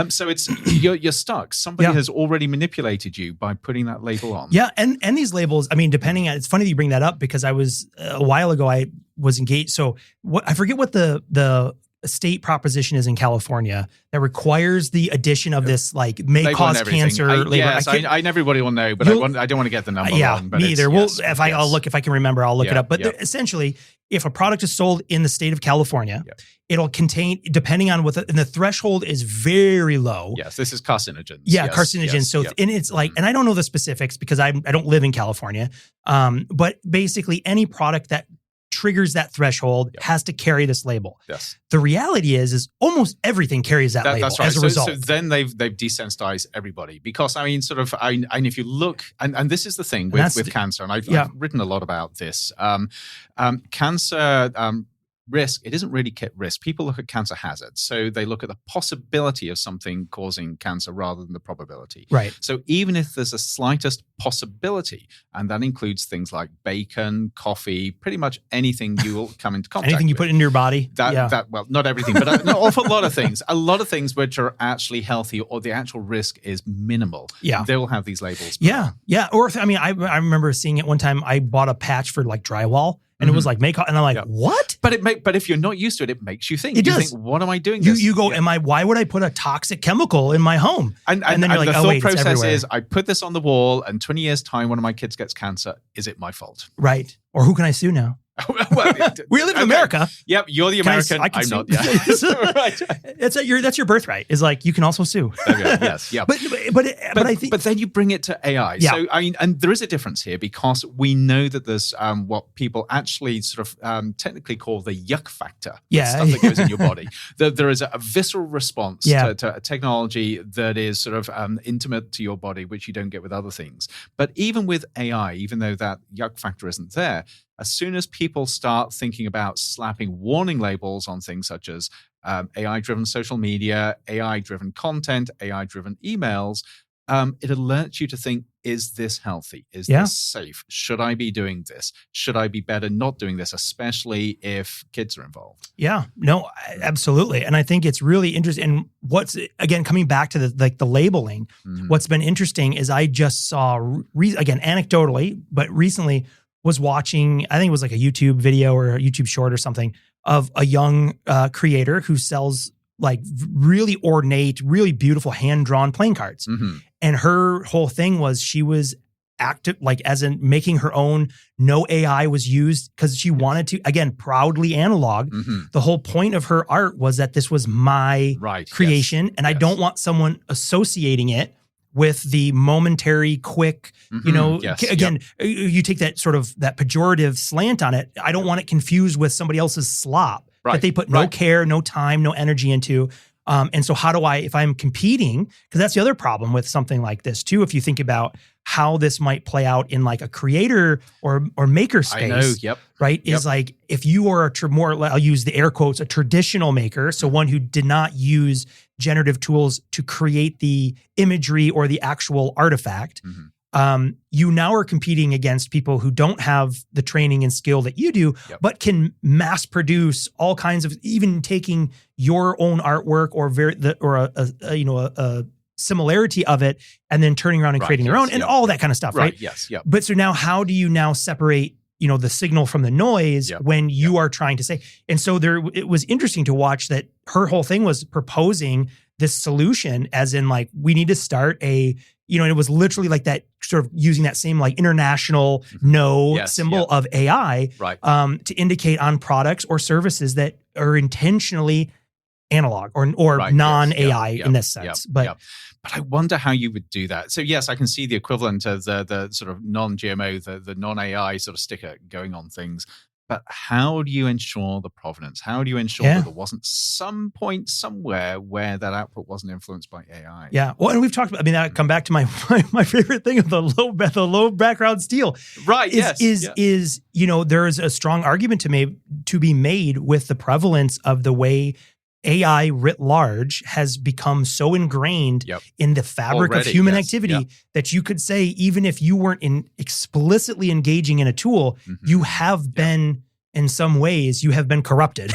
So it's you're stuck. Somebody has already manipulated you by putting that label on. And these labels, I mean, depending on, it's funny that you bring that up because I was, a while ago, I was engaged. So I forget what the state proposition is in California that requires the addition of this, like, may cause cancer. And everybody will know, but I don't want to get the number wrong. But me either. I'll look, if I can remember, I'll look it up. But essentially, if a product is sold in the state of California, it'll contain, depending on what and the threshold is very low. Yes, this is carcinogens. Carcinogens. And it's like, and I don't know the specifics because I don't live in California. But basically, any product that triggers that threshold has to carry this label. The reality is almost everything carries that label as a result. So then they've desensitized everybody because, I mean, sort of, and if you look, and this is the thing with cancer, and I've written a lot about this. Cancer risk, it isn't really risk. People look at cancer hazards. So they look at the possibility of something causing cancer rather than the probability. So even if there's a slightest possibility, and that includes things like bacon, coffee, pretty much anything you will come into contact anything you with. put in your body. Well, not everything, but an awful lot of things. A lot of things which are actually healthy or the actual risk is minimal. They will have these labels. Or, I mean, I remember seeing it one time. I bought a patch for like drywall. And it was like and I'm like, what? But if you're not used to it, it makes you think. It does. You think, what am I doing? You go, why would I put a toxic chemical in my home? And then you're like, the thought process is, I put this on the wall, and 20 years time, one of my kids gets cancer. Is it my fault? Right. Or who can I sue now? We live in America. Yep, you're the American. I'm not. That's your birthright. Is like you can also sue. Yes. But I think. But then you bring it to AI. So I mean, and there is a difference here because we know that there's what people actually sort of technically call the yuck factor. Stuff that goes in your body. There is a visceral response to a technology that is sort of intimate to your body, which you don't get with other things. But even with AI, even though that yuck factor isn't there, as soon as people start thinking about slapping warning labels on things such as AI-driven social media, AI-driven content, AI-driven emails, it alerts you to think, is this healthy? Is this safe? Should I be doing this? Should I be better not doing this, especially if kids are involved? No, absolutely. And I think it's really interesting. And what's, again, coming back to the labeling, what's been interesting is I just saw, again, anecdotally, but recently, was watching, I think it was like a YouTube video or a YouTube short or something of a young creator who sells like really ornate, really beautiful hand-drawn playing cards. And her whole thing was she was active, like as in making her own, no AI was used because she wanted to, again, proudly analog. The whole point of her art was that this was my creation and I don't want someone associating it with the momentary, quick, you take that sort of that pejorative slant on it. I don't want it confused with somebody else's slop that they put no care, no time, no energy into. And so how do I, if I'm competing, because that's the other problem with something like this too, if you think about how this might play out in like a creator or maker space, is like if you are I'll use the air quotes, a traditional maker, so one who did not use generative tools to create the imagery or the actual artifact, you now are competing against people who don't have the training and skill that you do, but can mass produce all kinds of, even taking your own artwork or a similarity of it and then turning around and creating their own and all that kind of stuff, right? Yes. But so now how do you now separate the signal from the noise when you are trying to say. And so it was interesting to watch that her whole thing was proposing this solution as in like, we need to start and it was literally like that sort of using that same like international symbol of AI to indicate on products or services that are intentionally analog or non-AI in this sense. But I wonder how you would do that. So yes, I can see the equivalent of the sort of non-GMO, the non-AI sort of sticker going on things. But how do you ensure the provenance? How do you ensure that there wasn't some point somewhere where that output wasn't influenced by AI? Yeah. Well, and we've talked about, I come back to my favorite thing of the low background steal. Right. Is there is a strong argument to be made with the prevalence of the way AI writ large has become so ingrained in the fabric of human activity that you could say, even if you weren't explicitly engaging in a tool, you have been, in some ways, you have been corrupted.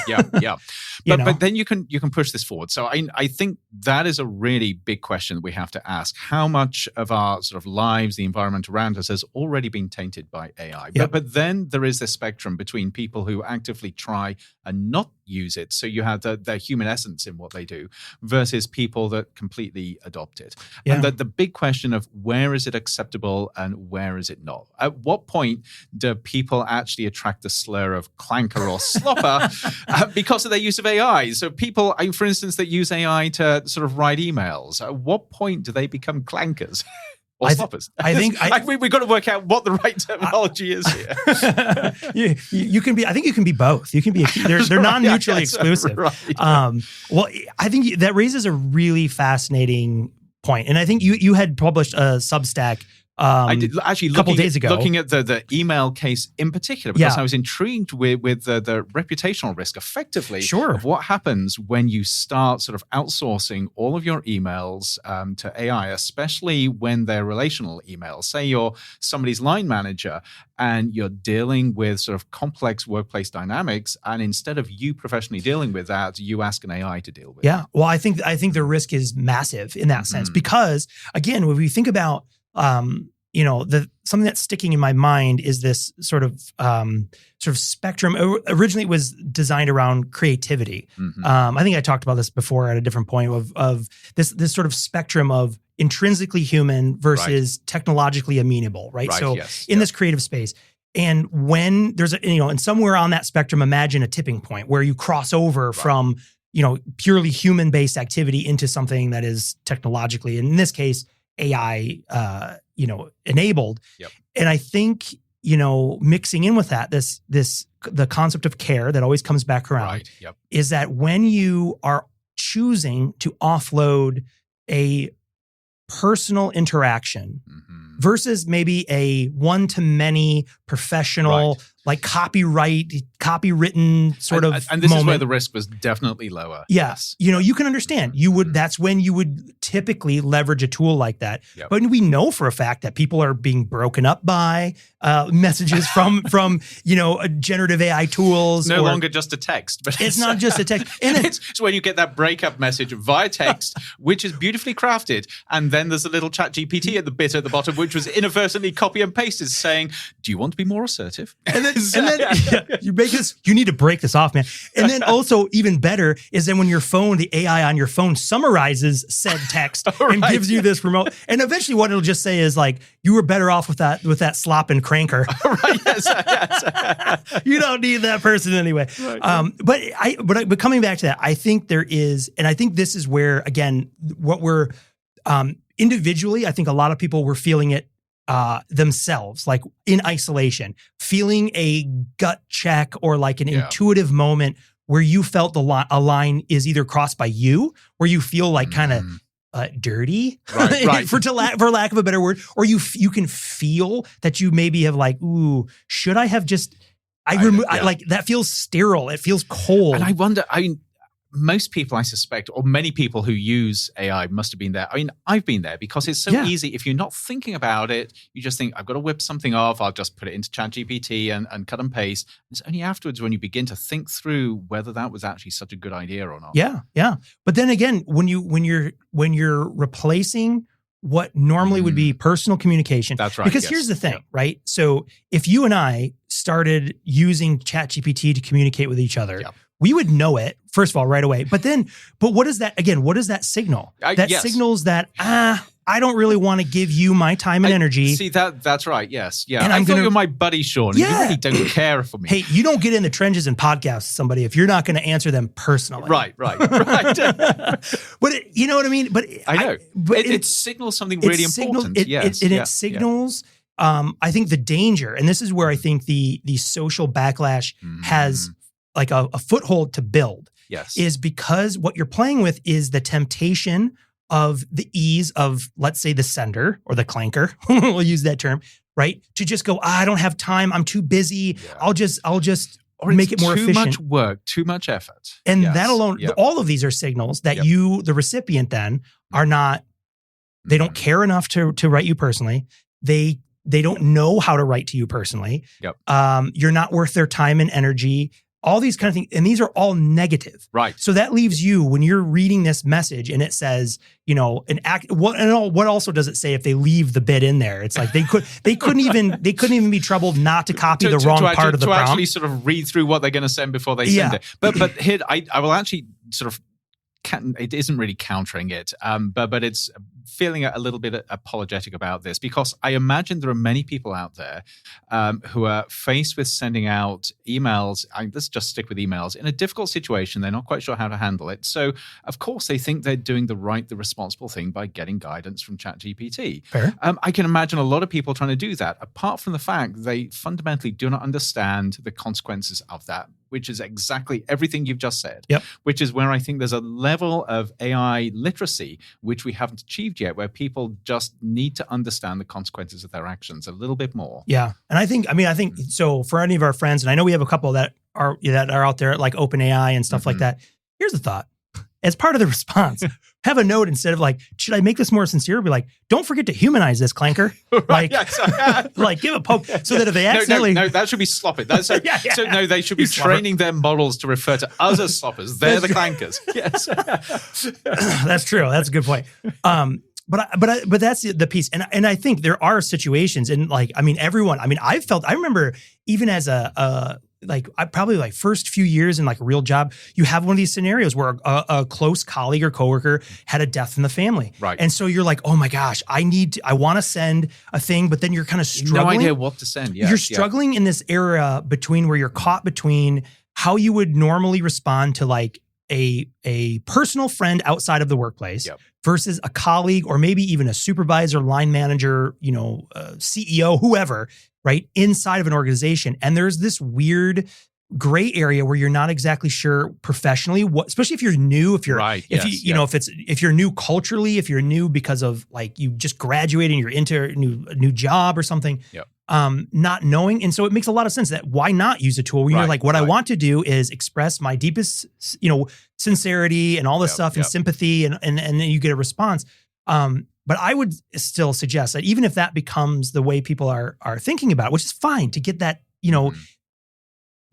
But then you can push this forward. So I think that is a really big question that we have to ask. How much of our sort of lives, the environment around us, has already been tainted by AI? But then there is this spectrum between people who actively try and not use it. So you have their human essence in what they do versus people that completely adopt it. And the big question of where is it acceptable and where is it not? At what point do people actually attract the slur of clanker or slopper because of their use of AI? So people, for instance, that use AI to sort of write emails, at what point do they become clankers? Or sloppers? I think we've got to work out what the right terminology is here. you can be. I think you can be both. You can be. They're non-mutually exclusive. Well, I think that raises a really fascinating point, and I think you had published a Substack. I did actually a couple days ago, looking at the email case in particular, because I was intrigued with the reputational risk, effectively, of what happens when you start sort of outsourcing all of your emails to AI, especially when they're relational emails. Say you're somebody's line manager and you're dealing with sort of complex workplace dynamics, and instead of you professionally dealing with that, you ask an AI to deal with it. Yeah, well, I think the risk is massive in that sense, because again, when we think about something that's sticking in my mind is this sort of spectrum. Originally, it was designed around creativity. I think I talked about this before at a different point of this sort of spectrum of intrinsically human versus technologically amenable, right? So in this creative space. And when there's and somewhere on that spectrum, imagine a tipping point where you cross over from, purely human-based activity into something that is technologically, in this case, AI, enabled. And I think, mixing in with that, the concept of care that always comes back around is that when you are choosing to offload a personal interaction versus maybe a one-to-many professional, like copywritten sort of and this moment. Is where the risk was definitely lower. Yes. You can understand. That's when you would typically leverage a tool like that. But we know for a fact that people are being broken up by messages from generative AI tools. No longer just a text. But it's not just a text. And it's when you get that breakup message via text, which is beautifully crafted. And then there's a little chat GPT at the bit at the bottom, which was inadvertently copy and pasted saying, do you want to be more assertive? And then you make this, you need to break this off, man. And then also even better is then when your phone, the AI on your phone summarizes said text and gives you this remote. And eventually what it'll just say is like, you were better off with that slop and cranker. You don't need that person anyway. But coming back to that, I think there is, and I think this is where, again, what we're individually, I think a lot of people were feeling it themselves, like in isolation, feeling a gut check or like an intuitive moment where you felt a line is either crossed by you, where you feel like kind of dirty, for lack of a better word, or you can feel that you maybe have like, ooh, should I have just? Like that feels sterile. It feels cold. And I wonder. Most people, I suspect, or many people who use AI must have been there. I mean, I've been there because it's so easy. If you're not thinking about it, you just think, I've got to whip something off. I'll just put it into ChatGPT and cut and paste. It's only afterwards when you begin to think through whether that was actually such a good idea or not. Yeah. But then again, when you're replacing what normally would be personal communication. That's right. Because here's the thing, right? So if you and I started using ChatGPT to communicate with each other, we would know it, first of all, right away. But what is that, again, what does that signal? That signals that, I don't really want to give you my time and energy. See, that's right, yes. Yeah, and I thought you're my buddy, Sean. You really don't care for me. Hey, you don't get in the trenches and podcast with somebody if you're not going to answer them personally. Right. But you know what I mean? But I know. But it signals something really important. It signals, I think, the danger. And this is where I think the social backlash has like a foothold to build. Yes. Is because what you're playing with is the temptation of the ease of, let's say, the sender or the clanker, we'll use that term, right? To just go, I don't have time, I'm too busy. Yeah. I'll just make it more efficient. Too much work, too much effort. And that alone, all of these are signals that you, the recipient, then are not, they don't care enough to write you personally. They don't know how to write to you personally. You're not worth their time and energy. All these kind of things. And these are all negative. Right. So that leaves you, when you're reading this message and it says, what also does it say if they leave the bit in there? It's like they couldn't even be troubled not to copy the wrong part of the prompt. To actually sort of read through what they're going to send before they send it. But here, I will actually sort of, it isn't really countering it, but it's feeling a little bit apologetic about this, because I imagine there are many people out there who are faced with sending out emails. Let's just stick with emails in a difficult situation. They're not quite sure how to handle it. So, of course, they think they're doing the responsible thing by getting guidance from ChatGPT. Fair. I can imagine a lot of people trying to do that, apart from the fact they fundamentally do not understand the consequences of that, which is exactly everything you've just said, which is where I think there's a level of AI literacy which we haven't achieved yet, where people just need to understand the consequences of their actions a little bit more. Yeah. And I think so for any of our friends, and I know we have a couple that are out there like OpenAI and stuff like that. Here's the thought. As part of the response, have a note instead of like, should I make this more sincere? Be like, don't forget to humanize this clanker. Like, like give a poke so that if they accidentally... No, that should be sloppy. So no, they should be training their models to refer to us as sloppers. They're the clankers. Yes. That's true. That's a good point. But that's the piece. And I think there are situations, and like, I mean, everyone, I mean, I remember even as probably first few years in like a real job, you have one of these scenarios where a close colleague or coworker had a death in the family. Right. And so you're like, oh my gosh, I want to send a thing, but then you're kind of struggling. No idea what to send. You're struggling in this era between where you're caught between how you would normally respond to like a personal friend outside of the workplace versus a colleague or maybe even a supervisor, line manager, CEO, whoever, right, inside of an organization. And there's this weird gray area where you're not exactly sure professionally what, especially if you're new, if you're new culturally, if you're new because of like you just graduated and you're into a new job or something, not knowing. And so it makes a lot of sense that why not use a tool where you're like, what I want to do is express my deepest, sincerity and all this stuff and sympathy and then you get a response. But I would still suggest that even if that becomes the way people are thinking about it, which is fine to get that,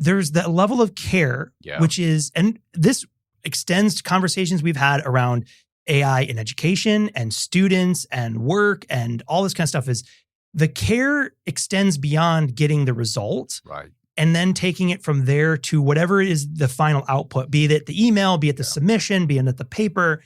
there's that level of care, which is, and this extends to conversations we've had around AI in education and students and work and all this kind of stuff, is the care extends beyond getting the result. Right. And then taking it from there to whatever is the final output, be it the email, be it the submission, be it the paper,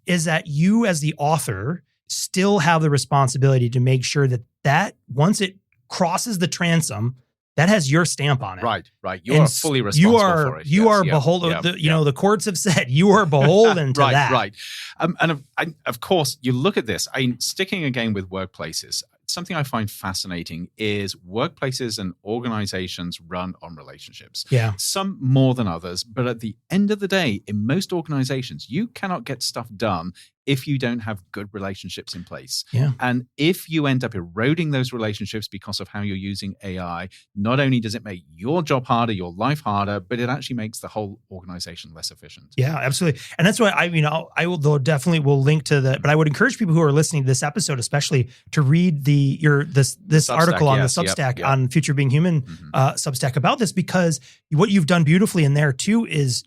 is that you as the author still have the responsibility to make sure that once it crosses the transom, that has your stamp on it. Right. You are fully responsible for it. You are beholden. The courts have said you are beholden to that. Right. And of course, you look at this. Sticking again with workplaces, something I find fascinating is workplaces and organizations run on relationships. Yeah. Some more than others, but at the end of the day, in most organizations, you cannot get stuff done if you don't have good relationships in place. Yeah. And if you end up eroding those relationships because of how you're using AI, not only does it make your job harder, your life harder, but it actually makes the whole organization less efficient. Yeah, absolutely. And that's why I will definitely link to that, but I would encourage people who are listening to this episode, especially, to read this article on the Substack on Future Being Human Substack about this, because what you've done beautifully in there too is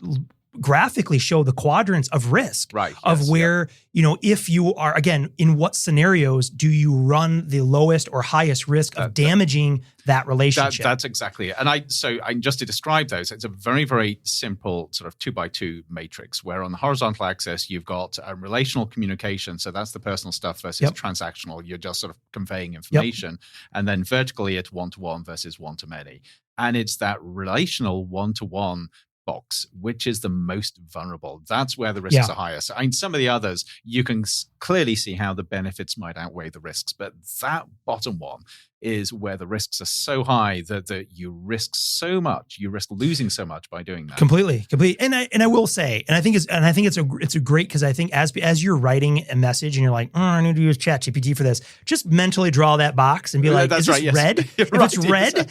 graphically show the quadrants of risk of where, if you are, again, in what scenarios do you run the lowest or highest risk of damaging that relationship? That's exactly it. And just to describe those, it's a very, very simple sort of 2x2 matrix where on the horizontal axis, you've got relational communication. So that's the personal stuff versus transactional. You're just sort of conveying information. And then vertically, it's one-to-one versus one-to-many. And it's that relational one-to-one box, which is the most vulnerable. That's where the risks are highest. Some of the others, you can clearly see how the benefits might outweigh the risks. But that bottom one is where the risks are so high that you risk so much, you risk losing so much by doing that. Completely. And I will say, and I think it's a great, because I think as you're writing a message and you're like, I need to use ChatGPT for this, just mentally draw that box and be like, is this red? If it's red,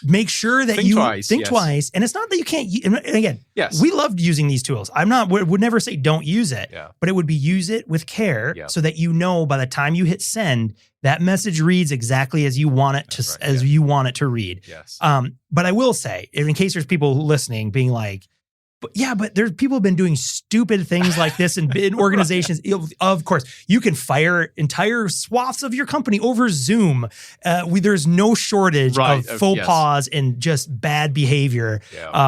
make sure that think twice. And it's not that you can't. And again, we loved using these tools. Would never say don't use it, but it would be use it with care so that by the time you hit send, that message reads exactly as you want it to you want it to read. Yes. But I will say, in case there's people listening being like, but there's people have been doing stupid things like this in organizations. Of course, you can fire entire swaths of your company over Zoom. There's no shortage of faux pas and just bad behavior,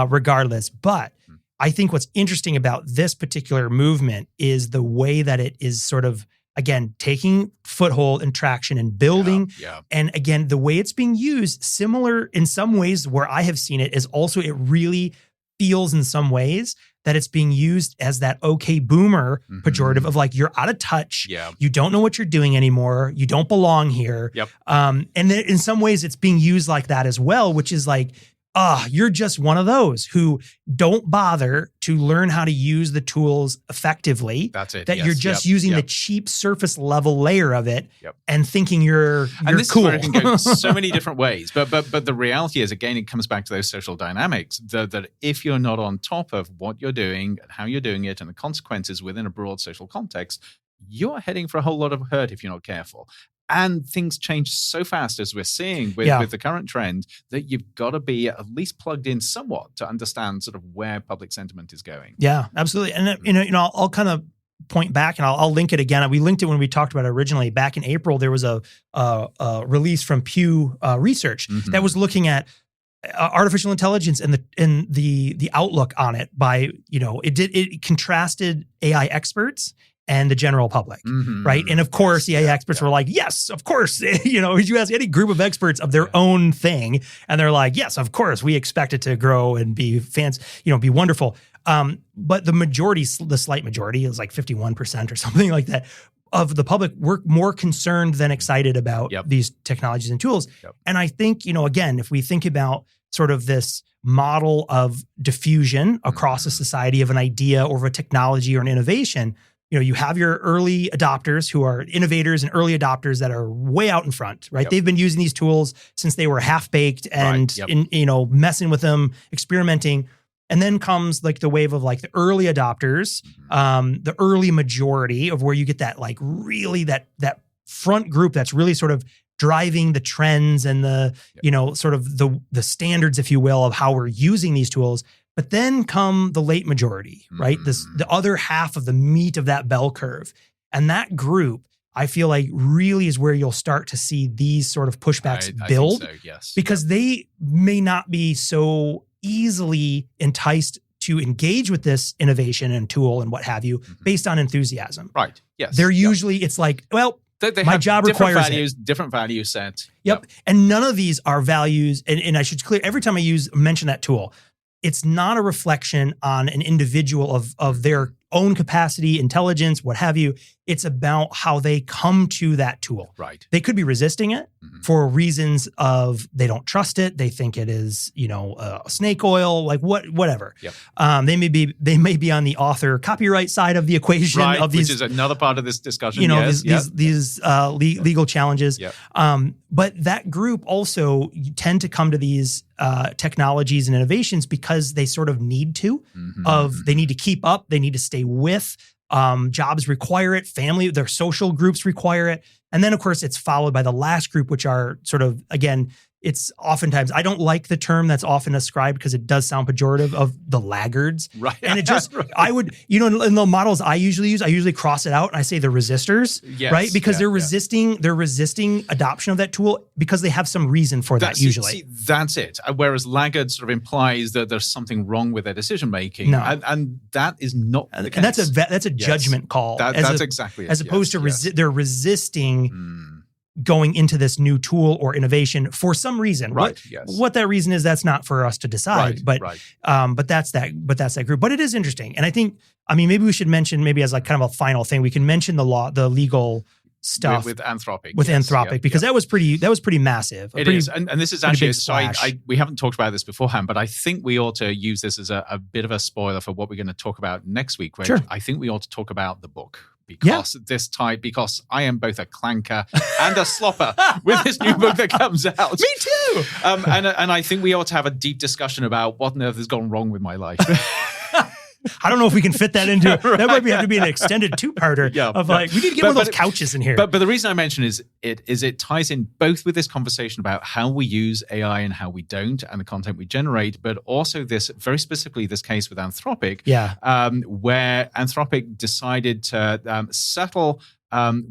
regardless. But I think what's interesting about this particular movement is the way that it is sort of, again, taking foothold and traction and building. And again, the way it's being used, similar in some ways where I have seen it, is also it really feels in some ways that it's being used as that okay boomer pejorative of like, you're out of touch. You don't know what you're doing anymore. You don't belong here. And in some ways it's being used like that as well, which is like, you're just one of those who don't bother to learn how to use the tools effectively. That's it. That you're just using the cheap surface level layer of it and thinking you're this cool. Is where it can go so many different ways. But the reality is, again, it comes back to those social dynamics that if you're not on top of what you're doing and how you're doing it and the consequences within a broad social context, you're heading for a whole lot of hurt if you're not careful. And things change so fast, as we're seeing with the current trend, that you've got to be at least plugged in somewhat to understand sort of where public sentiment is going. Yeah, absolutely. And I'll kind of point back and I'll link it again. We linked it when we talked about it originally. Back in April, there was a release from Pew Research that was looking at artificial intelligence and the outlook on it by, it contrasted AI experts and the general public, right? And of course, the AI experts were like, yes, of course. You ask any group of experts of their own thing, and they're like, yes, of course, we expect it to grow and be be wonderful. But the majority, the slight majority, is like 51% or something like that, of the public were more concerned than excited about these technologies and tools. And I think, again, if we think about sort of this model of diffusion across a society of an idea or of a technology or an innovation, you have your early adopters who are innovators and early adopters that are way out in front, right? They've been using these tools since they were half-baked and, messing with them, experimenting. And then comes like the wave of like the early adopters, the early majority of where you get that like really that front group that's really sort of driving the trends and the, sort of the standards, if you will, of how we're using these tools. But then come the late majority, right? The other half of the meat of that bell curve. And that group, I feel like, really is where you'll start to see these sort of pushbacks build. I think so, yes. Because they may not be so easily enticed to engage with this innovation and tool and what have you based on enthusiasm. Right, yes. They're usually, it's like, well, they my job requires values, different value sets. Yep. And none of these are values. And I should clear, every time I mention that tool, it's not a reflection on an individual of their own capacity, intelligence, what have you. It's about how they come to that tool. Right. They could be resisting it for reasons of they don't trust it. They think it is, snake oil, like whatever. Yep. They may be on the author copyright side of the equation of these, which is another part of this discussion. These legal challenges. Yep. But that group also tend to come to these technologies and innovations because they sort of need to. They need to keep up. They need to stay with. Jobs require it. Family, their social groups require it. And then, of course, it's followed by the last group, which are sort of, again, it's oftentimes, I don't like the term that's often ascribed because it does sound pejorative of the laggards. Right. And it just, right. I would, in the models I usually cross it out and I say the resistors, Yes, right? Because yeah, they're resisting adoption of that tool because they have some reason for that usually. See, that's it. Whereas laggard sort of implies that there's something wrong with their decision making. No. And that is not the case. And that's a judgment call. That's exactly it. As opposed to they're resisting going into this new tool or innovation for some reason. Right. What that reason is, that's not for us to decide. Right. But that's that group. But it is interesting. And I think, maybe we should mention, maybe as like kind of a final thing, we can mention the legal stuff with Anthropic. With Anthropic, because that was pretty massive. It is. And this is actually, we haven't talked about this beforehand, but I think we ought to use this as a bit of a spoiler for what we're going to talk about next week. Where I think we ought to talk about the book. Because I am both a clanker and a slopper with this new book that comes out. Me too. And I think we ought to have a deep discussion about what on earth has gone wrong with my life. I don't know if we can fit that into that might have to be an extended two-parter we need to get one of those couches in here. But the reason I mention is it ties in both with this conversation about how we use AI and how we don't, and the content we generate, but also this very specifically this case with Anthropic, where Anthropic decided to settle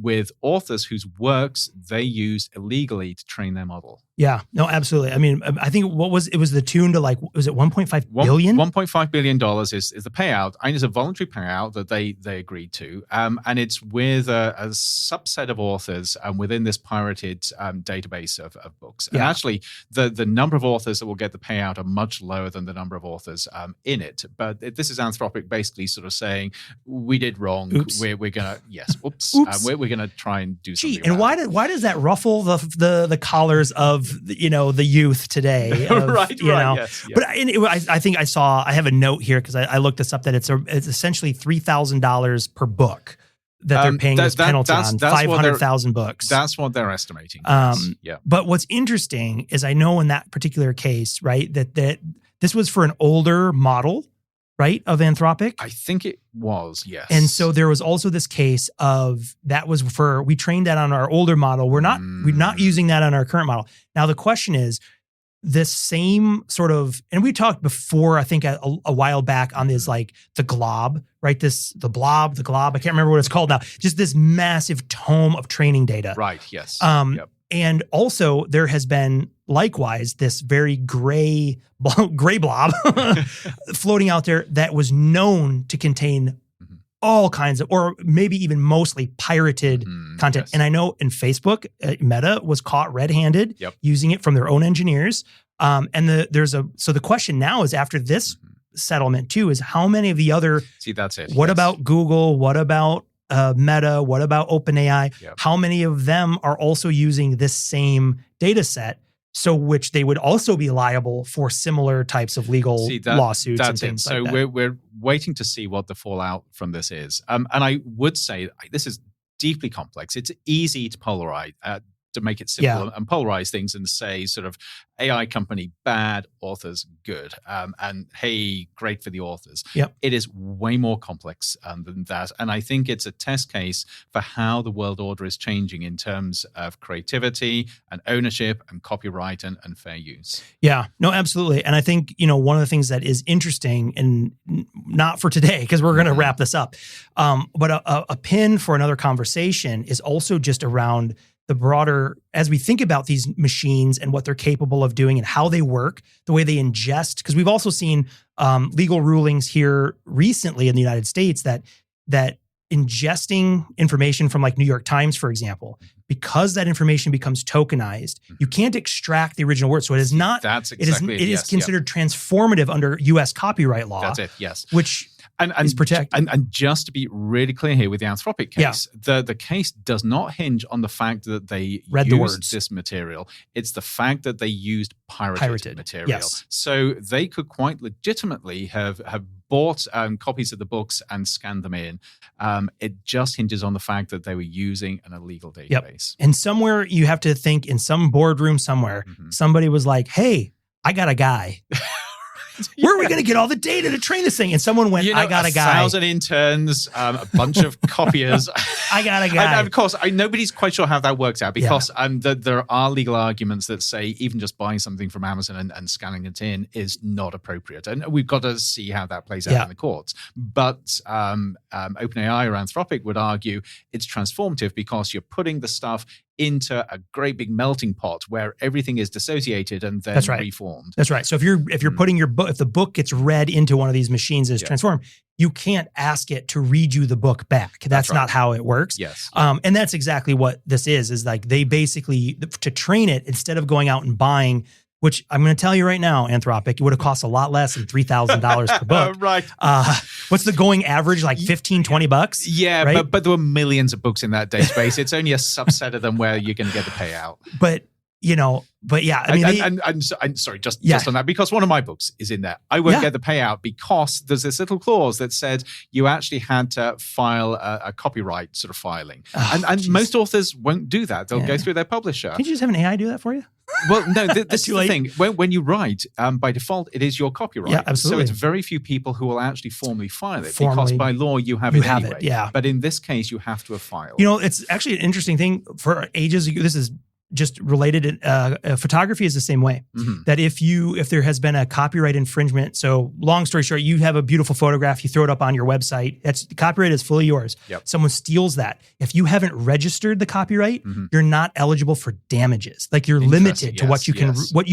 with authors whose works they used illegally to train their model. Yeah, no, absolutely. I think it was the tune to was it 1.5 billion? $1.5 billion is the payout. And it's a voluntary payout that they agreed to. And it's with a subset of authors within this pirated database of books. And actually, the number of authors that will get the payout are much lower than the number of authors in it. But this is Anthropic basically sort of saying, we did wrong. Oops. We're going to, oops. We're going to try and do something about it. Why does that ruffle the collars of the youth today? Right. Yes. But I think I have a note here because I looked this up that it's essentially $3,000 per book that they're paying this penalty on 500,000 books. That's what they're estimating. But what's interesting is I know in that particular case, right, that this was for an older model, right, of Anthropic? I think it was, yes. And so there was also this case of that was we trained that on our older model. We're not using that on our current model. Now the question is, this same sort of, and we talked before, I think a while back on this, like the glob, right? The glob, I can't remember what it's called now. Just this massive tome of training data. Right, yes. And also there has been likewise this very gray blob floating out there that was known to contain all kinds of, or maybe even mostly pirated content. Yes. And I know in Facebook, Meta was caught red-handed using it from their own engineers. So the question now is, after this settlement too, is how many of the other, that's it. What about Google? What about Meta? What about OpenAI? How many of them are also using this same data set? So which they would also be liable for similar types of legal lawsuits and things like that. So we're waiting to see what the fallout from this is. And I would say this is deeply complex. It's easy to polarize, to make it simple and polarize things and say sort of AI company bad, authors good, and hey, great for the authors. It is way more complex than that, and I think it's a test case for how the world order is changing in terms of creativity and ownership and copyright and fair use. Yeah, no, absolutely. And I think one of the things that is interesting, and not for today because we're going to wrap this up, but a pin for another conversation is also just around the broader, as we think about these machines and what they're capable of doing and how they work, the way they ingest, because we've also seen legal rulings here recently in the United States that ingesting information from like New York Times, for example, because that information becomes tokenized, you can't extract the original word. So it is not, it is considered transformative under US copyright law. That's it, yes. Which is protected. And just to be really clear here with the Anthropic case, the case does not hinge on the fact that they used this material. It's the fact that they used pirated material. Yes. So they could quite legitimately have bought copies of the books and scanned them in. It just hinges on the fact that they were using an illegal database. And somewhere you have to think, in some boardroom somewhere, somebody was like, hey, I got a guy. where are we going to get all the data to train this thing? And someone went, I got a guy. 1,000 interns, a bunch of copiers. I got a guy. And of course, nobody's quite sure how that works out because there are legal arguments that say even just buying something from Amazon and scanning it in is not appropriate. And we've got to see how that plays out in the courts. But OpenAI or Anthropic would argue it's transformative because you're putting the stuff into a great big melting pot where everything is dissociated and then reformed. That's right. So if you're putting your book, if the book gets read into one of these machines and is transformed, you can't ask it to read you the book back. That's not how it works. Yes. And that's exactly what this is like they basically, to train it, instead of going out and buying, which I'm going to tell you right now, Anthropic, it would have cost a lot less than $3,000 per book. Right. What's the going average? Like $15-$20? Yeah, right? but there were millions of books in that database. It's only a subset of them where you're going to get the payout. But I mean, I'm sorry, just on that, because one of my books is in there. I won't get the payout because there's this little clause that said you actually had to file a copyright sort of filing. And most authors won't do that. They'll go through their publisher. Can't you just have an AI do that for you? Well, no, this is the thing. When you write, by default, it is your copyright. Yeah, absolutely. So it's very few people who will actually formally file it because by law you have it anyway. Yeah. But in this case, you have to have filed. It's actually an interesting thing. For ages, this is just related. Photography is the same way. Mm-hmm. That if there has been a copyright infringement, so long story short, you have a beautiful photograph, you throw it up on your website. The copyright is fully yours. Yep. Someone steals that. If you haven't registered the copyright, you're not eligible for damages. Like you're limited to what you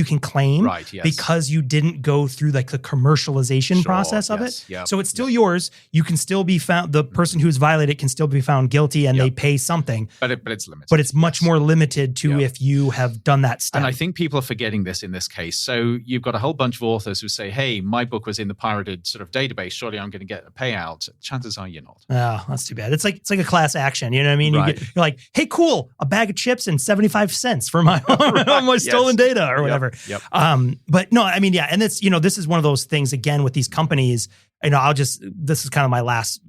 can claim because you didn't go through like the commercialization process of it. Yep. So it's still yours. You can still be found. The person who's violated can still be found guilty, and they pay something. But it's limited. But it's much more limited to if you have done that stuff. And I think people are forgetting this in this case. So you've got a whole bunch of authors who say, hey, my book was in the pirated sort of database. Surely I'm going to get a payout. Chances are you're not. Oh, that's too bad. It's like a class action. You know what I mean? You're like, hey, cool, a bag of chips and 75 cents for my my stolen data or whatever. Yep. But no, I mean, and it's, this is one of those things, again, with these companies, this is kind of my last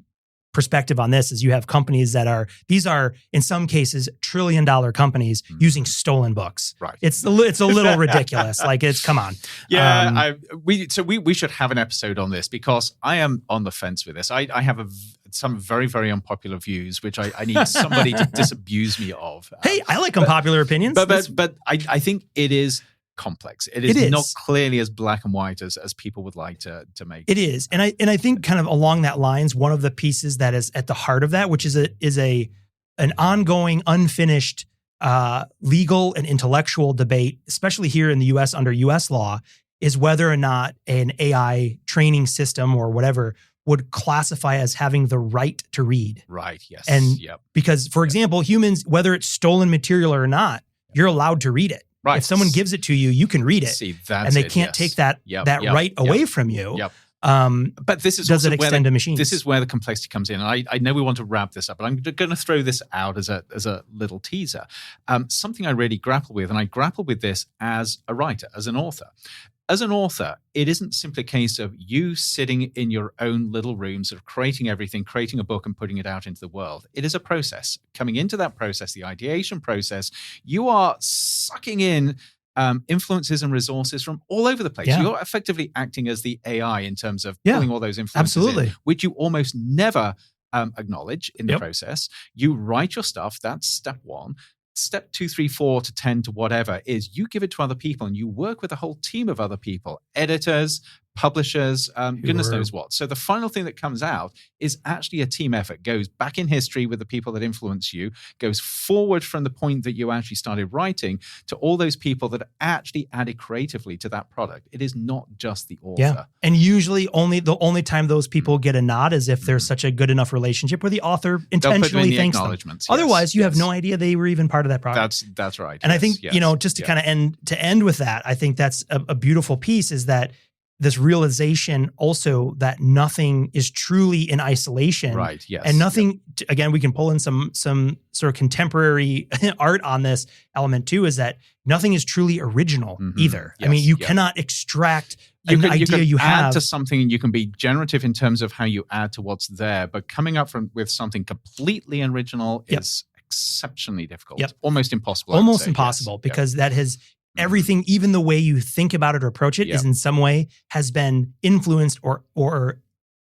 perspective on this, is you have companies these are in some cases $1 trillion companies using stolen books. Right. It's a little ridiculous. Like come on. Yeah. We should have an episode on this because I am on the fence with this. I have some very, very unpopular views, which I need somebody to disabuse me of. Hey, I like unpopular opinions. But I think it is complex. It is not clearly as black and white as people would like to make it. Is. And I think kind of along that lines, one of the pieces that is at the heart of that, which is an ongoing, unfinished legal and intellectual debate, especially here in the US under US law, is whether or not an AI training system or whatever would classify as having the right to read. Right, yes. And because, for example, humans, whether it's stolen material or not, you're allowed to read it. Right. If someone gives it to you, you can read it. See, and they can't take that right away from you. Yep. But this is does it extend to machines? This is where the complexity comes in. And I know we want to wrap this up, but I'm going to throw this out as a little teaser. Something I really grapple with, and I grapple with this as a writer, as an author. As an author, it isn't simply a case of you sitting in your own little room, sort of creating everything, creating a book and putting it out into the world. It is a process. Coming into that process, the ideation process, you are sucking in influences and resources from all over the place. Yeah. You're effectively acting as the AI in terms of pulling all those influences in, which you almost never acknowledge in the process. You write your stuff. That's step one. Step 2, 3, 4 to 10 to whatever is you give it to other people and you work with a whole team of other people, editors, publishers, goodness knows what. So the final thing that comes out is actually a team effort, goes back in history with the people that influence you, goes forward from the point that you actually started writing to all those people that actually added creatively to that product. It is not just the author. Yeah. And usually the only time those people get a nod is if there's such a good enough relationship where the author intentionally thanks them. Otherwise, you have no idea they were even part of that product. That's right. And I think, just to kind of end with that, I think that's a beautiful piece, is that this realization also that nothing is truly in isolation. Right, yes. And nothing, again, we can pull in some sort of contemporary art on this element too, is that nothing is truly original either. Yes, I mean, you cannot extract an idea you have. Add to something, and you can be generative in terms of how you add to what's there, but coming up with something completely original is exceptionally difficult. Almost impossible. Almost impossible, because that has everything, even the way you think about it or approach it, is in some way has been influenced or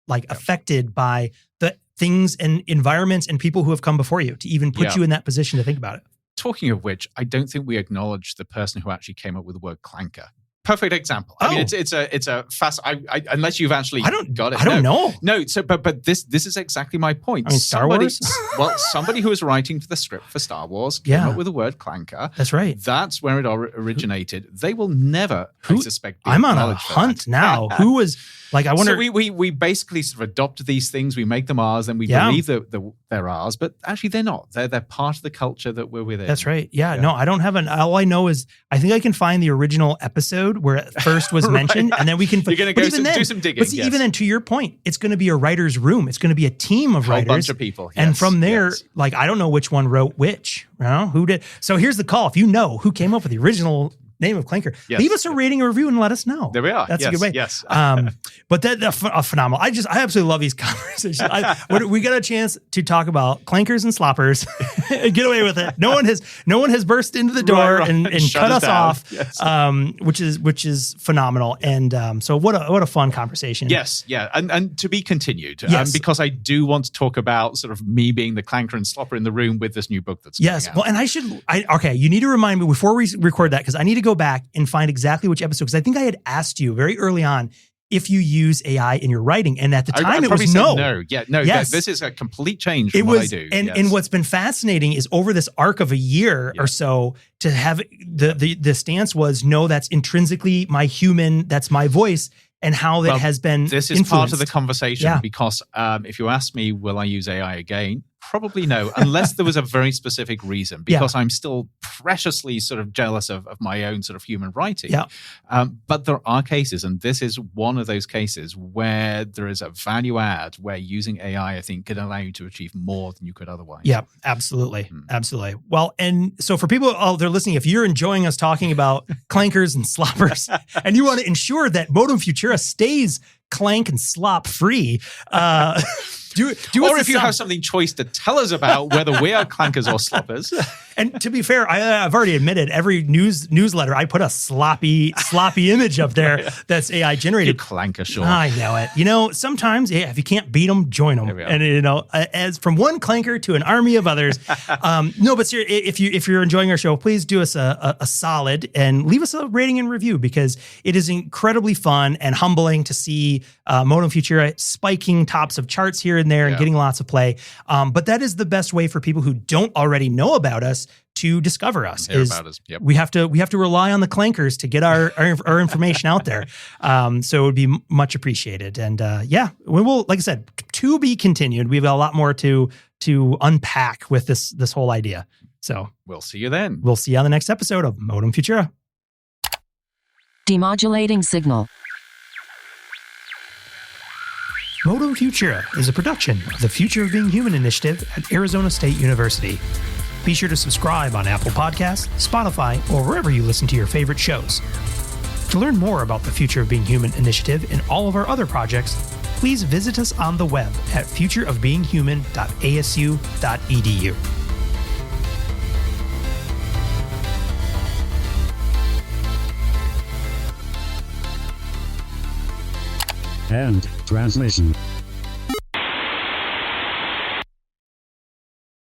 like affected by the things and environments and people who have come before you to even put you in that position to think about it. Talking of which, I don't think we acknowledge the person who actually came up with the word clanker. Perfect example. I mean, it's a fast. Unless you've actually got it. I don't know. No. So, but this is exactly my point. I mean, Star Wars. Well, somebody who was writing for the script for Star Wars came up with the word clanker. That's right. That's where it originated. They will never, I suspect, be I'm on a acknowledged for hunt that. now. Who was like? I wonder. So we basically sort of adopt these things. We make them ours, and we believe that they're ours, but actually they're not. They're part of the culture that we're within. That's right. Yeah. No, I don't have all I know is I think I can find the original episode where it first was mentioned, and then we can. You're going to go do some digging. But see, even then, to your point, it's going to be a writer's room. It's going to be a team of writers, a bunch of people, and from there, like I don't know which one wrote which. You know, who did? So here's the call: if you know who came up with the original name of Clanker, leave us a rating or review and let us know. There we are. That's a good way. Yes. But that's phenomenal. I absolutely love these conversations. We got a chance to talk about clankers and sloppers. Get away with it. No one has burst into the door and cut us off. Yes. Which is phenomenal. And so what a fun conversation. Yes. Yeah. And to be continued. Because I do want to talk about sort of me being the clanker and slopper in the room with this new book that's coming out. Well, and you need to remind me before we record that, because I need to go back and find exactly which episode, because I think I had asked you very early on if you use AI in your writing, and at the time it was no. Yes. This is a complete change from what I do. And what's been fascinating is over this arc of a year or so to have the stance was no, that's intrinsically my human, that's my voice, and how that has been This is influenced. part of the conversation because if you ask me, will I use AI again? Probably no, unless there was a very specific reason, because I'm still preciously sort of jealous of my own sort of human writing. But there are cases, and this is one of those cases where there is a value add where using AI, I think, can allow you to achieve more than you could otherwise. Yeah, absolutely. Absolutely. Well, and so for people they're listening, if you're enjoying us talking about clankers and sloppers and you want to ensure that Modem Futura stays clank and slop free, or if you have something choice to tell us about whether we are clankers or sloppers. And to be fair, I've already admitted every newsletter I put a sloppy image up there that's AI generated. You clanker, sure. I know it. You know, sometimes if you can't beat them, join them. And you know, as from one clanker to an army of others. No, but seriously, if you're enjoying our show, please do us a solid and leave us a rating and review, because it is incredibly fun and humbling to see Modem Futura spiking tops of charts here and there and getting lots of play. But that is the best way for people who don't already know about us to discover us. We have to rely on the clankers to get our information out there. So it would be much appreciated. And we will, like I said, to be continued. We've got a lot more to unpack with this whole idea. So we'll see you then. We'll see you on the next episode of Modem Futura. Demodulating signal. Modem Futura is a production of the Future of Being Human initiative at Arizona State University. Be sure to subscribe on Apple Podcasts, Spotify, or wherever you listen to your favorite shows. To learn more about the Future of Being Human initiative and all of our other projects, please visit us on the web at futureofbeinghuman.asu.edu. End transmission.